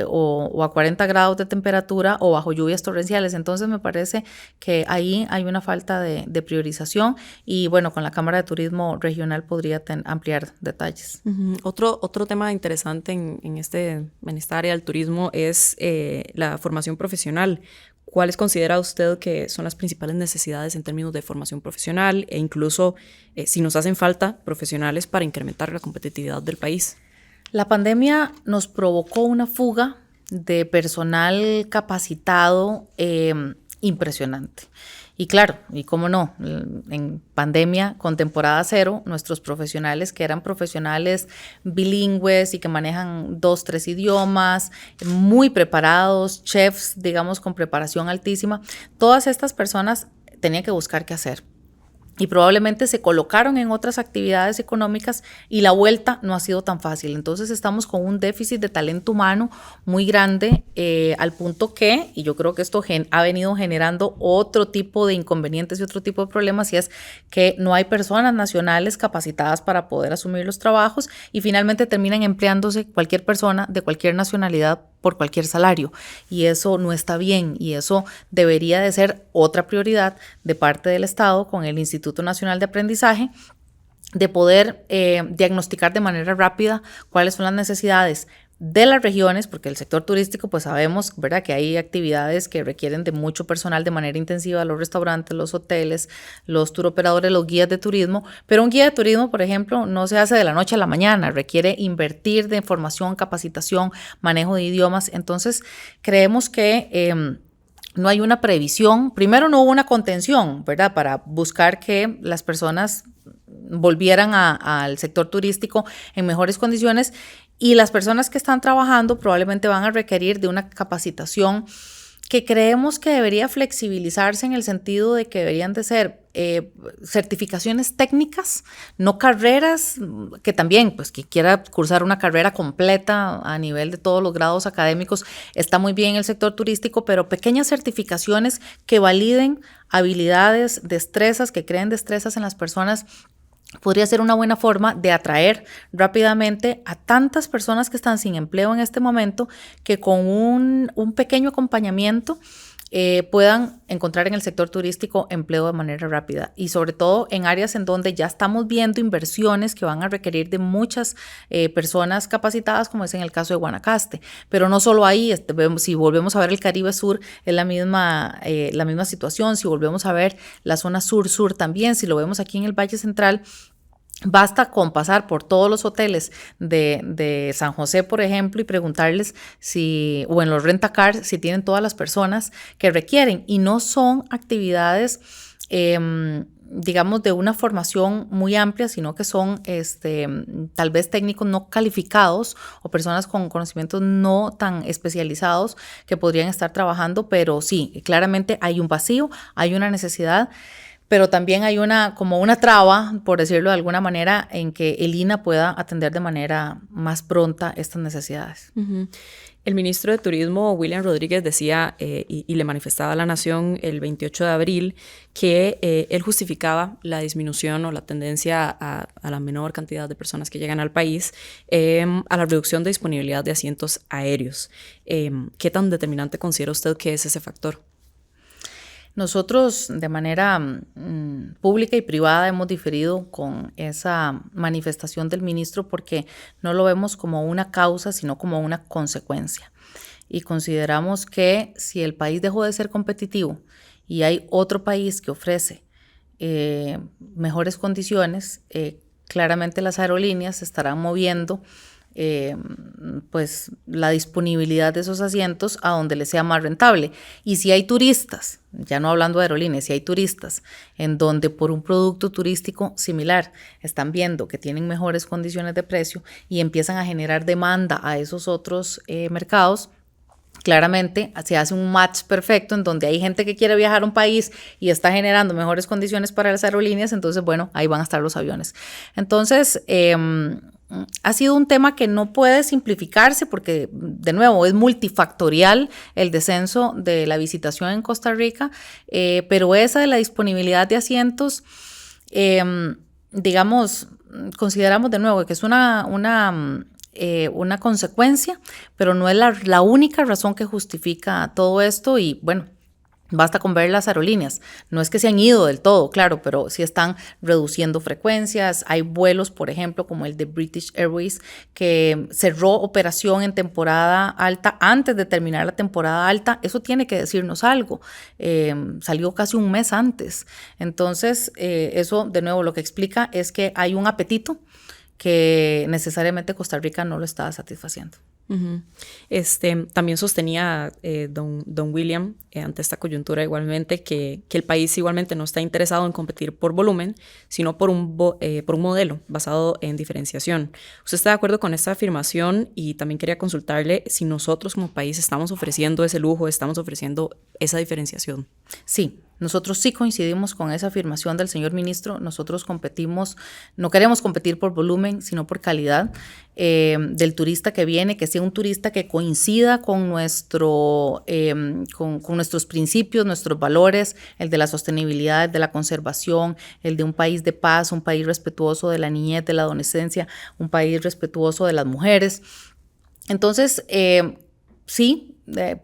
o a 40 grados de temperatura o bajo lluvias torrenciales. Entonces me parece que ahí hay una falta de priorización, y bueno, con la Cámara de Turismo Regional podría ampliar detalles. Otro tema interesante en esta área del turismo es la formación profesional. ¿Cuáles considera usted que son las principales necesidades en términos de formación profesional, e incluso si nos hacen falta profesionales para incrementar la competitividad del país? La pandemia nos provocó una fuga de personal capacitado impresionante. Y claro, y cómo no, en pandemia, con temporada cero, nuestros profesionales, que eran profesionales bilingües y que manejan 2, 3 idiomas, muy preparados, chefs, digamos, con preparación altísima, todas estas personas tenían que buscar qué hacer. Y probablemente se colocaron en otras actividades económicas, y la vuelta no ha sido tan fácil. Entonces estamos con un déficit de talento humano muy grande, al punto que, y yo creo que esto ha venido generando otro tipo de inconvenientes y otro tipo de problemas, y es que no hay personas nacionales capacitadas para poder asumir los trabajos, y finalmente terminan empleándose cualquier persona de cualquier nacionalidad por cualquier salario, y eso no está bien, y eso debería de ser otra prioridad de parte del Estado con el Instituto Nacional de Aprendizaje, de poder diagnosticar de manera rápida cuáles son las necesidades de las regiones, porque el sector turístico, pues sabemos, ¿verdad?, que hay actividades que requieren de mucho personal de manera intensiva: los restaurantes, los hoteles, los turoperadores, los guías de turismo, pero un guía de turismo, por ejemplo, no se hace de la noche a la mañana, requiere invertir de formación, capacitación, manejo de idiomas. Entonces, creemos que no hay una previsión. Primero, no hubo una contención, ¿verdad?, para buscar que las personas volvieran al sector turístico en mejores condiciones, y las personas que están trabajando probablemente van a requerir de una capacitación que creemos que debería flexibilizarse, en el sentido de que deberían de ser certificaciones técnicas, no carreras, que también, pues, quien quiera cursar una carrera completa a nivel de todos los grados académicos está muy bien en el sector turístico, pero pequeñas certificaciones que validen habilidades, destrezas, que creen destrezas en las personas, podría ser una buena forma de atraer rápidamente a tantas personas que están sin empleo en este momento, que con un pequeño acompañamiento puedan encontrar en el sector turístico empleo de manera rápida, y sobre todo en áreas en donde ya estamos viendo inversiones que van a requerir de muchas personas capacitadas, como es en el caso de Guanacaste. Pero no solo ahí, si volvemos a ver el Caribe Sur, es la misma situación. Si volvemos a ver la zona sur también, si lo vemos aquí en el Valle Central, basta con pasar por todos los hoteles de San José, por ejemplo, y preguntarles o en los rent-a-car, si tienen todas las personas que requieren, y no son actividades digamos, de una formación muy amplia, sino que son tal vez técnicos no calificados o personas con conocimientos no tan especializados que podrían estar trabajando, pero sí, claramente hay un vacío, hay una necesidad, pero también hay como una traba, por decirlo de alguna manera, en que el INAH pueda atender de manera más pronta estas necesidades. Uh-huh. El ministro de Turismo, William Rodríguez, decía y le manifestaba a la Nación el 28 de abril que él justificaba la disminución o la tendencia a la menor cantidad de personas que llegan al país a la reducción de disponibilidad de asientos aéreos. ¿Qué tan determinante considera usted que es ese factor? Nosotros de manera pública y privada hemos diferido con esa manifestación del ministro porque no lo vemos como una causa, sino como una consecuencia. Y consideramos que si el país dejó de ser competitivo y hay otro país que ofrece mejores condiciones, claramente las aerolíneas se estarán moviendo pues la disponibilidad de esos asientos a donde les sea más rentable. Y si hay turistas, ya no hablando de aerolíneas, si hay turistas en donde por un producto turístico similar están viendo que tienen mejores condiciones de precio y empiezan a generar demanda a esos otros mercados, claramente se hace un match perfecto en donde hay gente que quiere viajar a un país y está generando mejores condiciones para las aerolíneas, entonces bueno, ahí van a estar los aviones. Entonces, ha sido un tema que no puede simplificarse porque, de nuevo, es multifactorial el descenso de la visitación en Costa Rica, pero esa de la disponibilidad de asientos, digamos, consideramos de nuevo que es una consecuencia, pero no es la única razón que justifica todo esto y bueno, basta con ver las aerolíneas. No es que se han ido del todo, claro, pero sí están reduciendo frecuencias. Hay vuelos, por ejemplo, como el de British Airways, que cerró operación en temporada alta antes de terminar la temporada alta. Eso tiene que decirnos algo. Salió casi un mes antes. Entonces, eso, de nuevo, lo que explica es que hay un apetito que necesariamente Costa Rica no lo está satisfaciendo. Uh-huh. También sostenía don William ante esta coyuntura igualmente que el país igualmente no está interesado en competir por volumen, sino por un modelo basado en diferenciación. ¿Usted está de acuerdo con esta afirmación? Y también quería consultarle si nosotros como país estamos ofreciendo ese lujo, estamos ofreciendo esa diferenciación. Sí. Nosotros sí coincidimos con esa afirmación del señor ministro. Nosotros competimos, no queremos competir por volumen, sino por calidad del turista que viene, que sea un turista que coincida con nuestros principios, nuestros valores, el de la sostenibilidad, el de la conservación, el de un país de paz, un país respetuoso de la niñez, de la adolescencia, un país respetuoso de las mujeres. Entonces, sí,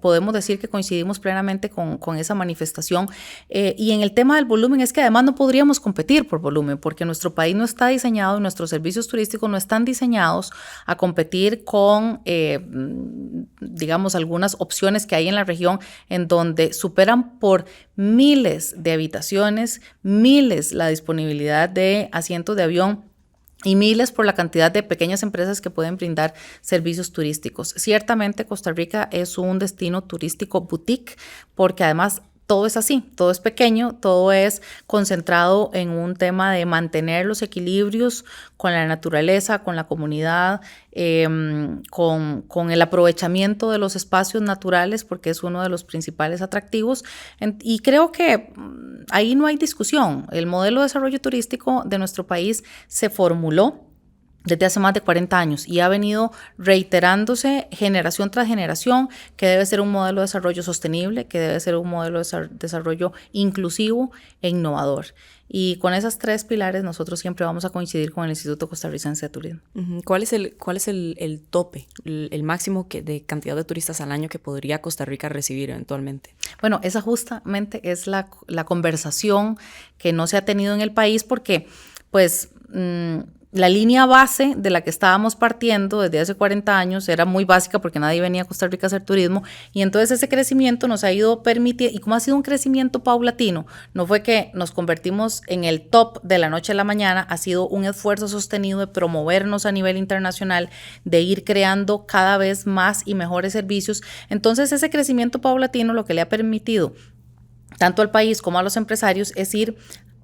podemos decir que coincidimos plenamente con esa manifestación. Y en el tema del volumen es que además no podríamos competir por volumen porque nuestro país no está diseñado, nuestros servicios turísticos no están diseñados a competir con, digamos, algunas opciones que hay en la región en donde superan por miles de habitaciones, miles la disponibilidad de asientos de avión y miles por la cantidad de pequeñas empresas que pueden brindar servicios turísticos. Ciertamente Costa Rica es un destino turístico boutique porque además todo es así, todo es pequeño, todo es concentrado en un tema de mantener los equilibrios con la naturaleza, con la comunidad, con el aprovechamiento de los espacios naturales, porque es uno de los principales atractivos. Y creo que ahí no hay discusión. El modelo de desarrollo turístico de nuestro país se formuló desde hace más de 40 años y ha venido reiterándose generación tras generación que debe ser un modelo de desarrollo sostenible, que debe ser un modelo de desarrollo inclusivo e innovador. Y con esas tres pilares nosotros siempre vamos a coincidir con el Instituto Costarricense de Turismo. Uh-huh. ¿Cuál es el tope, el máximo de cantidad de turistas al año que podría Costa Rica recibir eventualmente? Bueno, esa justamente es la conversación que no se ha tenido en el país porque, pues, la línea base de la que estábamos partiendo desde hace 40 años era muy básica porque nadie venía a Costa Rica a hacer turismo y entonces ese crecimiento nos ha ido permitiendo, y como ha sido un crecimiento paulatino, no fue que nos convertimos en el top de la noche a la mañana, ha sido un esfuerzo sostenido de promovernos a nivel internacional, de ir creando cada vez más y mejores servicios. Entonces ese crecimiento paulatino lo que le ha permitido tanto al país como a los empresarios es ir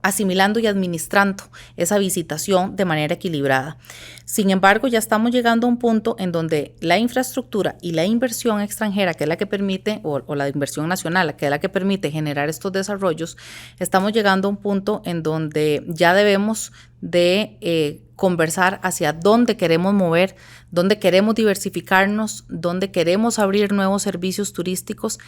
asimilando y administrando esa visitación de manera equilibrada. Sin embargo, ya estamos llegando a un punto en donde la infraestructura y la inversión extranjera, que es la que permite, o la inversión nacional, que es la que permite generar estos desarrollos, estamos llegando a un punto en donde ya debemos de conversar hacia dónde queremos mover, dónde queremos diversificarnos, dónde queremos abrir nuevos servicios turísticos.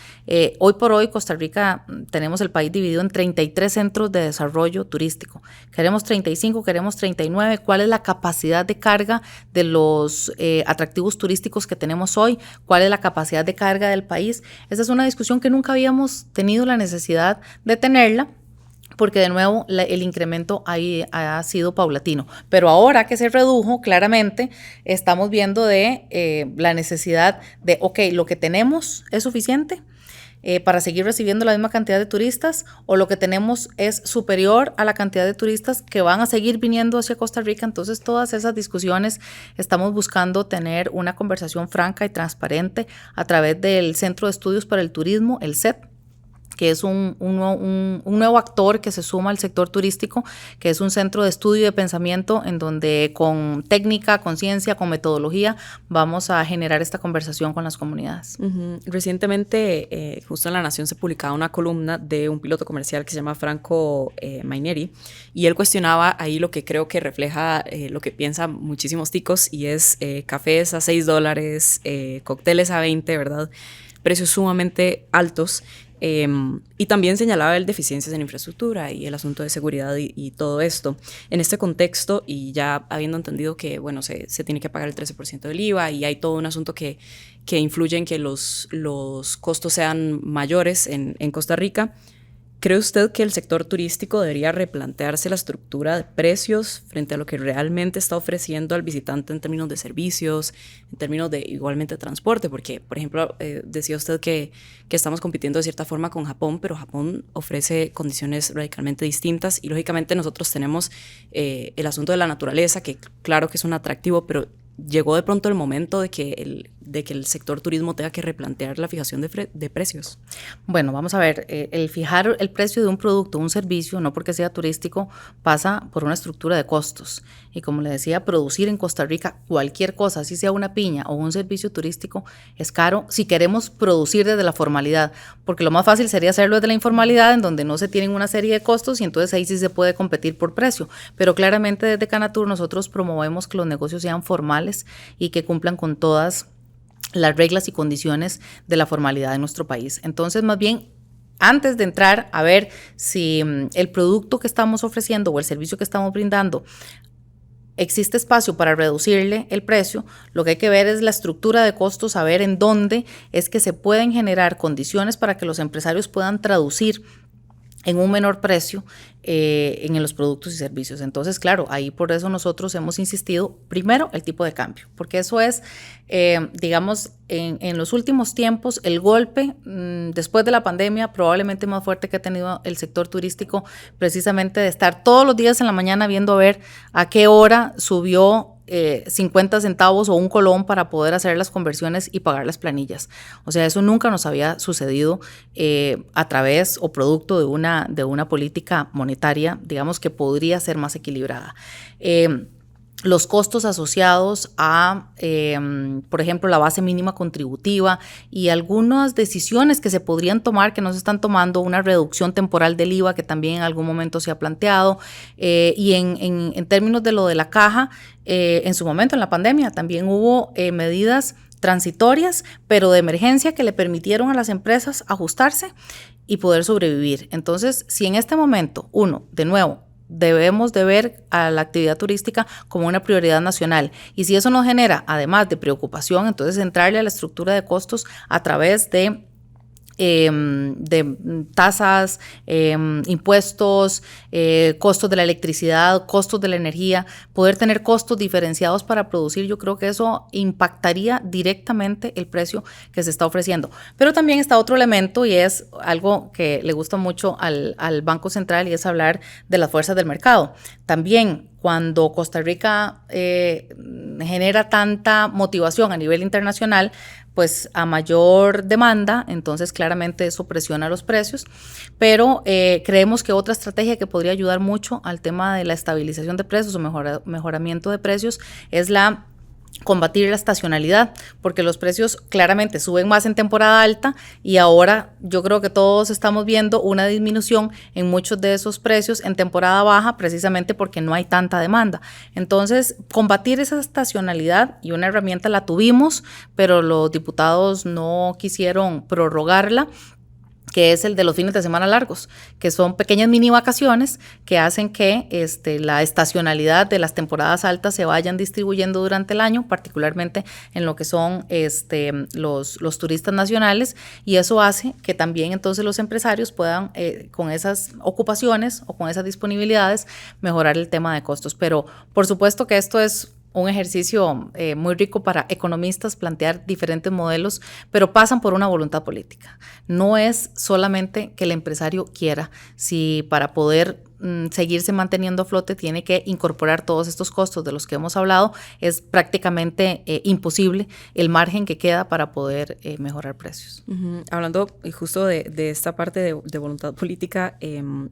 Hoy por hoy, Costa Rica, tenemos el país dividido en 33 centros de desarrollo turístico. Queremos 35, queremos 39. ¿Cuál es la capacidad de carga de los atractivos turísticos que tenemos hoy? ¿Cuál es la capacidad de carga del país? Esa es una discusión que nunca habíamos tenido la necesidad de tenerla, porque de nuevo el incremento ahí ha sido paulatino. Pero ahora que se redujo, claramente estamos viendo de la necesidad de, ok, lo que tenemos es suficiente para seguir recibiendo la misma cantidad de turistas, o lo que tenemos es superior a la cantidad de turistas que van a seguir viniendo hacia Costa Rica. Entonces, todas esas discusiones estamos buscando tener una conversación franca y transparente a través del Centro de Estudios para el Turismo, el CET, que es un nuevo actor que se suma al sector turístico, que es un centro de estudio y de pensamiento en donde con técnica, con ciencia, con metodología, vamos a generar esta conversación con las comunidades. Recientemente, justo en La Nación se publicaba una columna de un piloto comercial que se llama Franco Maineri, y él cuestionaba ahí lo que creo que refleja lo que piensan muchísimos ticos, y es cafés a $6, cócteles a 20, ¿verdad? Precios sumamente altos. Y también señalaba el deficiencias en infraestructura y el asunto de seguridad y todo esto. En este contexto, y ya habiendo entendido que, bueno, se tiene que pagar el 13% del IVA, y hay todo un asunto que influye en que los costos sean mayores en Costa Rica, ¿cree usted que el sector turístico debería replantearse la estructura de precios frente a lo que realmente está ofreciendo al visitante en términos de servicios, en términos de igualmente transporte? Porque, por ejemplo, decía usted que estamos compitiendo de cierta forma con Japón, pero Japón ofrece condiciones radicalmente distintas, y lógicamente nosotros tenemos el asunto de la naturaleza, que claro que es un atractivo, pero llegó de pronto el momento de que el sector turismo tenga que replantear la fijación de precios. Bueno, vamos a ver, el fijar el precio de un producto, un servicio, no porque sea turístico, pasa por una estructura de costos. Y como le decía, producir en Costa Rica cualquier cosa, así sea una piña o un servicio turístico, es caro si queremos producir desde la formalidad, porque lo más fácil sería hacerlo desde la informalidad, en donde no se tienen una serie de costos, y entonces ahí sí se puede competir por precio. Pero claramente desde Canatur nosotros promovemos que los negocios sean formales y que cumplan con todas las reglas y condiciones de la formalidad en nuestro país. Entonces, más bien, antes de entrar a ver si el producto que estamos ofreciendo o el servicio que estamos brindando existe espacio para reducirle el precio, lo que hay que ver es la estructura de costos, saber en dónde es que se pueden generar condiciones para que los empresarios puedan traducir en un menor precio en los productos y servicios. Entonces, claro, ahí por eso nosotros hemos insistido, primero, el tipo de cambio, porque eso es, digamos, en los últimos tiempos, el golpe después de la pandemia probablemente más fuerte que ha tenido el sector turístico, precisamente de estar todos los días en la mañana viendo a ver a qué hora subió 50 centavos o un colón para poder hacer las conversiones y pagar las planillas. O sea, eso nunca nos había sucedido a través o producto de una política monetaria, digamos, que podría ser más equilibrada. Los costos asociados a, por ejemplo, la base mínima contributiva y algunas decisiones que se podrían tomar que no se están tomando, una reducción temporal del IVA que también en algún momento se ha planteado, y en términos de lo de la caja, en su momento en la pandemia también hubo medidas transitorias, pero de emergencia, que le permitieron a las empresas ajustarse y poder sobrevivir. Entonces, si en este momento, de nuevo, debemos de ver a la actividad turística como una prioridad nacional, y si eso nos genera, además de preocupación, entonces entrarle a la estructura de costos a través de tasas, impuestos, costos de la electricidad, costos de la energía, poder tener costos diferenciados para producir, yo creo que eso impactaría directamente el precio que se está ofreciendo. Pero también está otro elemento, y es algo que le gusta mucho al Banco Central, y es hablar de las fuerzas del mercado. También, cuando Costa Rica genera tanta motivación a nivel internacional pues a mayor demanda, entonces claramente eso presiona los precios, pero creemos que otra estrategia que podría ayudar mucho al tema de la estabilización de precios o mejoramiento de precios es combatir la estacionalidad, porque los precios claramente suben más en temporada alta y ahora yo creo que todos estamos viendo una disminución en muchos de esos precios en temporada baja, precisamente porque no hay tanta demanda. Entonces, combatir esa estacionalidad, y una herramienta la tuvimos, pero los diputados no quisieron prorrogarla, que es el de los fines de semana largos, que son pequeñas mini vacaciones que hacen que la estacionalidad de las temporadas altas se vayan distribuyendo durante el año, particularmente en lo que son los turistas nacionales, y eso hace que también entonces los empresarios puedan, con esas ocupaciones o con esas disponibilidades, mejorar el tema de costos. Pero por supuesto que esto es un ejercicio muy rico para economistas plantear diferentes modelos, pero pasan por una voluntad política. No es solamente que el empresario quiera, si para poder seguirse manteniendo a flote tiene que incorporar todos estos costos de los que hemos hablado, es prácticamente imposible el margen que queda para poder mejorar precios. Hablando justo de esta parte de voluntad política,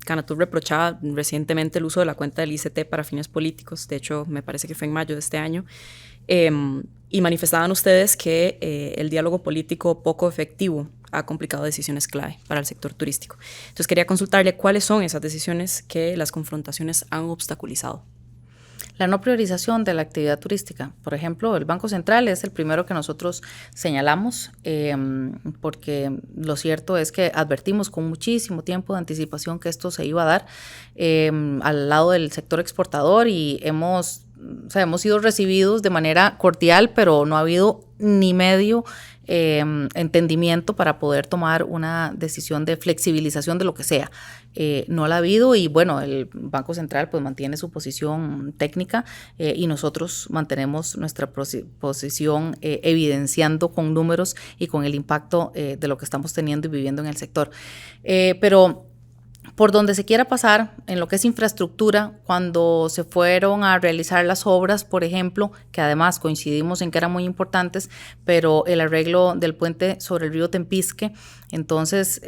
Canatur reprochaba recientemente el uso de la cuenta del ICT para fines políticos, de hecho me parece que fue en mayo de este año, y manifestaban ustedes que el diálogo político poco efectivo ha complicado decisiones clave para el sector turístico. Entonces quería consultarle cuáles son esas decisiones que las confrontaciones han obstaculizado. La no priorización de la actividad turística. Por ejemplo, el Banco Central es el primero que nosotros señalamos, porque lo cierto es que advertimos con muchísimo tiempo de anticipación que esto se iba a dar al lado del sector exportador, y hemos sido recibidos de manera cordial, pero no ha habido ni medio entendimiento para poder tomar una decisión de flexibilización de lo que sea. No la ha habido, y bueno, el Banco Central pues mantiene su posición técnica y nosotros mantenemos nuestra posición evidenciando con números y con el impacto de lo que estamos teniendo y viviendo en el sector. Pero por donde se quiera pasar, en lo que es infraestructura, cuando se fueron a realizar las obras, por ejemplo, que además coincidimos en que eran muy importantes, pero el arreglo del puente sobre el río Tempisque, entonces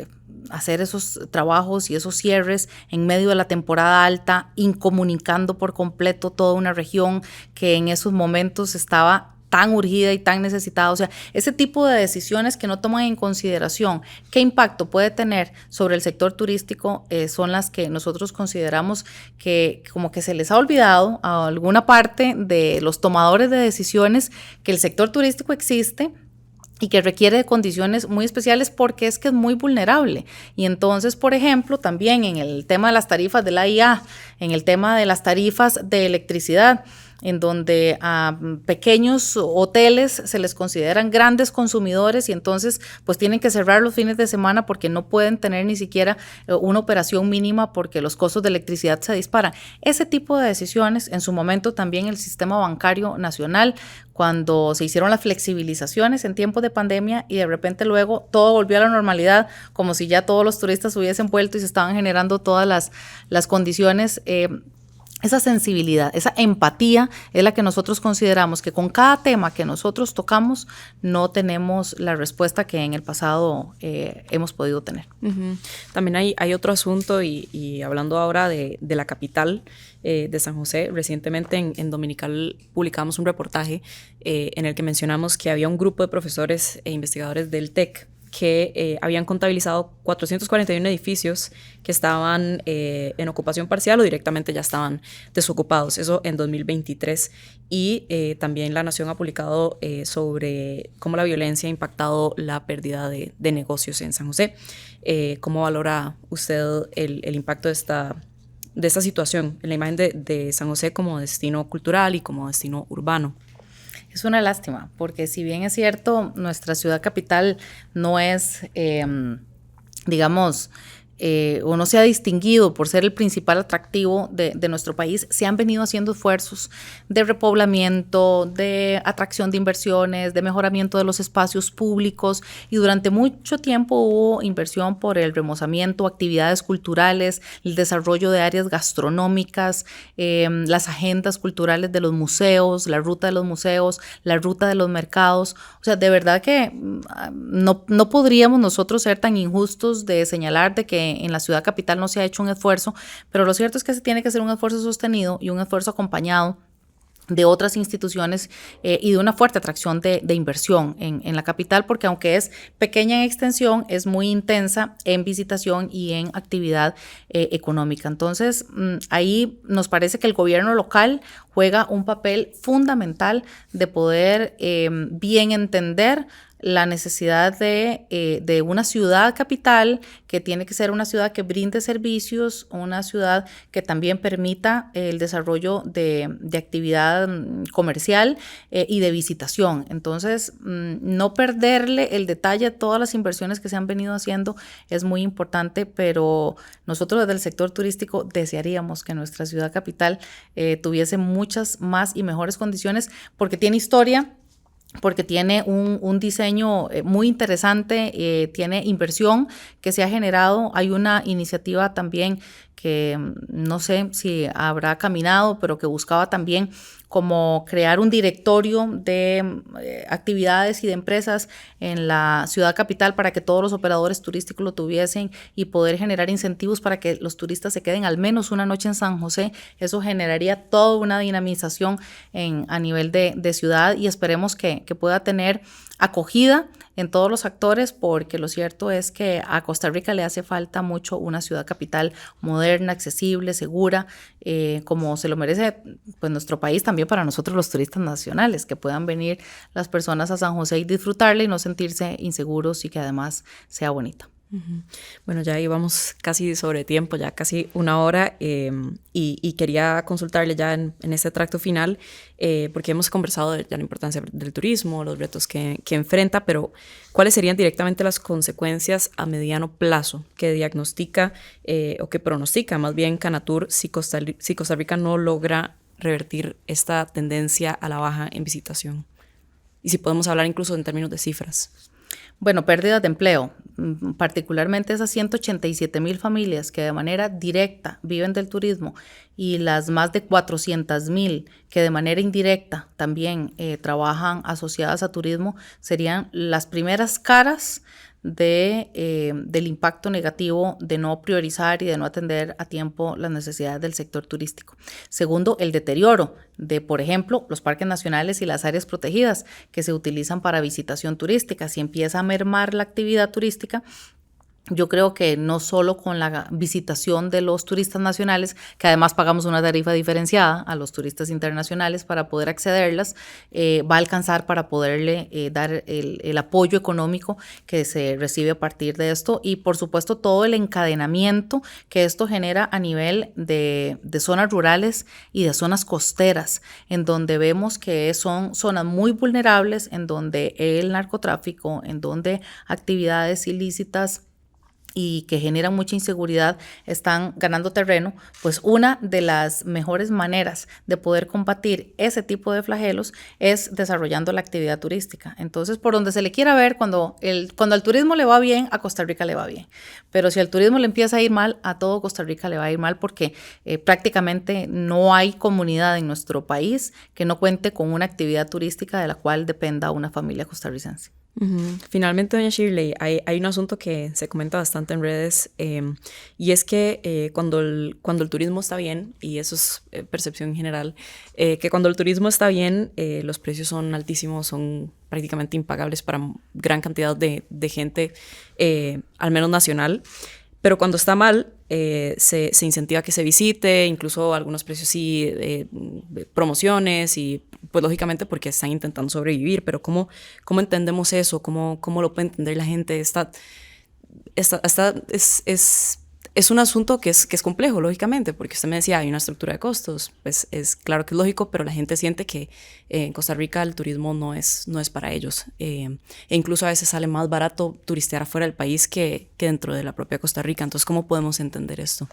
hacer esos trabajos y esos cierres en medio de la temporada alta, incomunicando por completo toda una región que en esos momentos estaba tan urgida y tan necesitada, o sea, ese tipo de decisiones que no toman en consideración qué impacto puede tener sobre el sector turístico son las que nosotros consideramos que como que se les ha olvidado a alguna parte de los tomadores de decisiones que el sector turístico existe y que requiere de condiciones muy especiales porque es que es muy vulnerable. Y entonces, por ejemplo, también en el tema de las tarifas de la IA, en el tema de las tarifas de electricidad, en donde a pequeños hoteles se les consideran grandes consumidores y entonces pues tienen que cerrar los fines de semana porque no pueden tener ni siquiera una operación mínima porque los costos de electricidad se disparan. Ese tipo de decisiones, en su momento también el sistema bancario nacional, cuando se hicieron las flexibilizaciones en tiempos de pandemia y de repente luego todo volvió a la normalidad, como si ya todos los turistas hubiesen vuelto y se estaban generando todas las condiciones. Esa sensibilidad, esa empatía es la que nosotros consideramos que con cada tema que nosotros tocamos no tenemos la respuesta que en el pasado hemos podido tener. También hay otro asunto y hablando ahora de la capital de San José, recientemente en Dominical publicamos un reportaje en el que mencionamos que había un grupo de profesores e investigadores del TEC que habían contabilizado 441 edificios que estaban en ocupación parcial o directamente ya estaban desocupados, eso en 2023. Y también La Nación ha publicado sobre cómo la violencia ha impactado la pérdida de negocios en San José. ¿Cómo valora usted el impacto de esta situación en la imagen de San José como destino cultural y como destino urbano? Es una lástima, porque si bien es cierto, nuestra ciudad capital no es, digamos, o no se ha distinguido por ser el principal atractivo de nuestro país, se han venido haciendo esfuerzos de repoblamiento, de atracción de inversiones, de mejoramiento de los espacios públicos, y durante mucho tiempo hubo inversión por el remozamiento, actividades culturales, el desarrollo de áreas gastronómicas, las agendas culturales de los museos, la ruta de los museos, la ruta de los mercados. O sea, de verdad que no podríamos nosotros ser tan injustos de señalar de que en la ciudad capital no se ha hecho un esfuerzo, pero lo cierto es que se tiene que hacer un esfuerzo sostenido y un esfuerzo acompañado de otras instituciones y de una fuerte atracción de inversión en la capital, porque aunque es pequeña en extensión, es muy intensa en visitación y en actividad económica. Entonces, ahí nos parece que el gobierno local juega un papel fundamental de poder bien entender la necesidad de una ciudad capital que tiene que ser una ciudad que brinde servicios, una ciudad que también permita el desarrollo de actividad comercial y de visitación. Entonces, no perderle el detalle a todas las inversiones que se han venido haciendo es muy importante, pero nosotros desde el sector turístico desearíamos que nuestra ciudad capital tuviese muchas más y mejores condiciones, porque tiene historia, porque tiene un diseño muy interesante, tiene inversión que se ha generado. Hay una iniciativa también que no sé si habrá caminado, pero que buscaba también como crear un directorio de actividades y de empresas en la ciudad capital para que todos los operadores turísticos lo tuviesen y poder generar incentivos para que los turistas se queden al menos una noche en San José. Eso generaría toda una dinamización a nivel de ciudad, y esperemos que pueda tener acogida en todos los actores, porque lo cierto es que a Costa Rica le hace falta mucho una ciudad capital moderna, accesible, segura, como se lo merece pues nuestro país, también para nosotros los turistas nacionales, que puedan venir las personas a San José y disfrutarla y no sentirse inseguros, y que además sea bonita. Bueno, ya íbamos casi sobre tiempo, ya casi una hora, y quería consultarle ya en este tracto final, porque hemos conversado de la importancia del turismo, los retos que enfrenta, pero ¿cuáles serían directamente las consecuencias a mediano plazo que diagnostica o que pronostica más bien Canatur si Costa Rica no logra revertir esta tendencia a la baja en visitación? Y si podemos hablar incluso en términos de cifras. Bueno, pérdidas de empleo, particularmente esas 187,000 familias que de manera directa viven del turismo, y las más de 400,000 que de manera indirecta también trabajan asociadas a turismo, serían las primeras caras del impacto negativo de no priorizar y de no atender a tiempo las necesidades del sector turístico. Segundo, el deterioro de, por ejemplo, los parques nacionales y las áreas protegidas que se utilizan para visitación turística. Si empieza a mermar la actividad turística, yo creo que no solo con la visitación de los turistas nacionales, que además pagamos una tarifa diferenciada a los turistas internacionales para poder accederlas, va a alcanzar para poderle dar el apoyo económico que se recibe a partir de esto, y por supuesto todo el encadenamiento que esto genera a nivel de zonas rurales y de zonas costeras, en donde vemos que son zonas muy vulnerables, en donde el narcotráfico, en donde actividades ilícitas y que generan mucha inseguridad están ganando terreno. Pues una de las mejores maneras de poder combatir ese tipo de flagelos es desarrollando la actividad turística. Entonces, por donde se le quiera ver, cuando al turismo le va bien, a Costa Rica le va bien. Pero si al turismo le empieza a ir mal, a todo Costa Rica le va a ir mal, porque prácticamente no hay comunidad en nuestro país que no cuente con una actividad turística de la cual dependa una familia costarricense. Finalmente, doña Shirley, hay un asunto que se comenta bastante en redes, y es que cuando el turismo está bien, y eso es percepción en general, que cuando el turismo está bien, los precios son altísimos, son prácticamente impagables para gran cantidad de gente, al menos nacional. Pero cuando está mal, se incentiva que se visite, incluso algunos precios sí, promociones, y pues lógicamente porque están intentando sobrevivir. Pero ¿cómo entendemos eso? ¿Cómo lo puede entender la gente? Es es un asunto que es complejo, lógicamente, porque usted me decía, hay una estructura de costos, pues es claro que es lógico, pero la gente siente que en Costa Rica el turismo no es para ellos. E incluso a veces sale más barato turistear afuera del país que dentro de la propia Costa Rica. Entonces, ¿cómo podemos entender esto?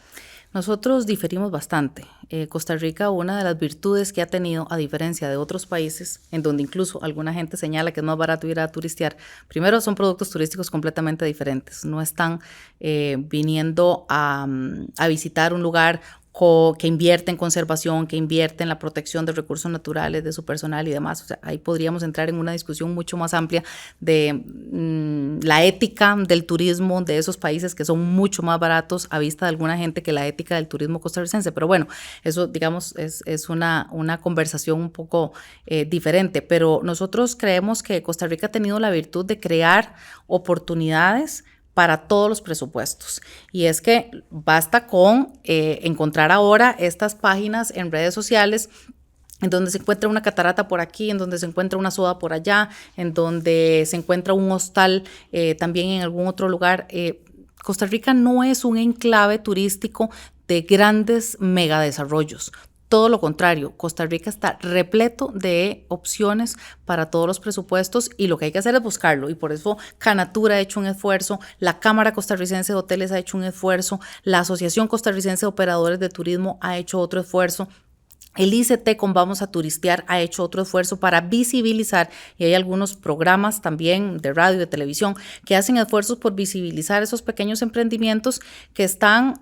Nosotros diferimos bastante. Costa Rica, una de las virtudes que ha tenido, a diferencia de otros países, en donde incluso alguna gente señala que es más barato ir a turistear, primero son productos turísticos completamente diferentes. No están viniendo a visitar un lugar que invierte en conservación, que invierte en la protección de recursos naturales, de su personal y demás. O sea, ahí podríamos entrar en una discusión mucho más amplia de la ética del turismo de esos países que son mucho más baratos a vista de alguna gente que la ética del turismo costarricense. Pero bueno, eso digamos es una conversación un poco diferente. Pero nosotros creemos que Costa Rica ha tenido la virtud de crear oportunidades para todos los presupuestos. Y es que basta con encontrar ahora estas páginas en redes sociales en donde se encuentra una catarata por aquí, en donde se encuentra una soda por allá, en donde se encuentra un hostal también en algún otro lugar. Costa Rica no es un enclave turístico de grandes megadesarrollos. Todo lo contrario, Costa Rica está repleto de opciones para todos los presupuestos y lo que hay que hacer es buscarlo. Y por eso Canatura ha hecho un esfuerzo, la Cámara Costarricense de Hoteles ha hecho un esfuerzo, la Asociación Costarricense de Operadores de Turismo ha hecho otro esfuerzo. El ICT con Vamos a Turistear ha hecho otro esfuerzo para visibilizar, y hay algunos programas también de radio y de televisión que hacen esfuerzos por visibilizar esos pequeños emprendimientos que están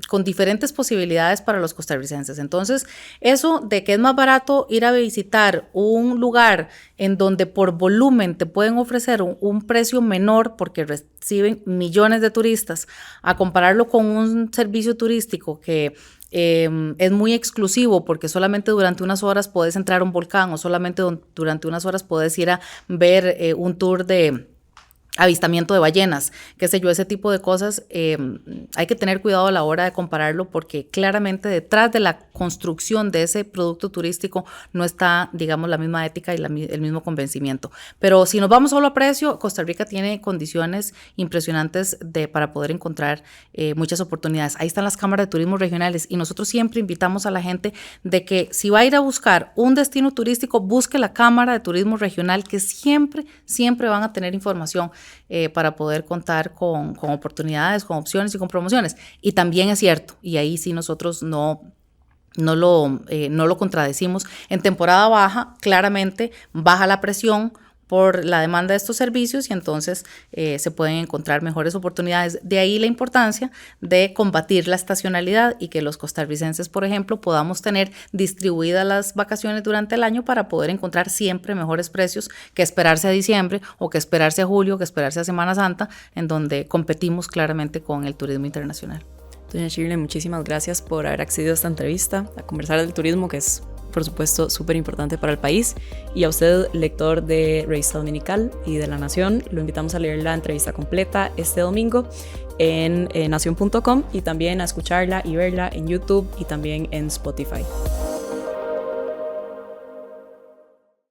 con diferentes posibilidades para los costarricenses. Entonces, eso de que es más barato ir a visitar un lugar en donde por volumen te pueden ofrecer un precio menor porque reciben millones de turistas, a compararlo con un servicio turístico que es muy exclusivo porque solamente durante unas horas puedes entrar a un volcán o solamente durante unas horas puedes ir a ver un tour de avistamiento de ballenas, qué sé yo, ese tipo de cosas. Hay que tener cuidado a la hora de compararlo porque claramente detrás de la construcción de ese producto turístico no está, digamos, la misma ética y el mismo convencimiento. Pero si nos vamos solo a precio, Costa Rica tiene condiciones impresionantes para poder encontrar muchas oportunidades. Ahí están las cámaras de turismo regionales y nosotros siempre invitamos a la gente de que si va a ir a buscar un destino turístico, busque la Cámara de Turismo Regional, que siempre van a tener información para poder contar con oportunidades, con opciones y con promociones. Y también es cierto, y ahí sí nosotros no lo contradecimos, en temporada baja claramente baja la presión por la demanda de estos servicios y entonces se pueden encontrar mejores oportunidades. De ahí la importancia de combatir la estacionalidad y que los costarricenses, por ejemplo, podamos tener distribuidas las vacaciones durante el año para poder encontrar siempre mejores precios que esperarse a diciembre o que esperarse a julio, que esperarse a Semana Santa, en donde competimos claramente con el turismo internacional. Doña Shirley, muchísimas gracias por haber accedido a esta entrevista, a conversar del turismo, que es, por supuesto, súper importante para el país. Y a usted, lector de Revista Dominical y de La Nación, lo invitamos a leer la entrevista completa este domingo en nacion.com y también a escucharla y verla en YouTube y también en Spotify.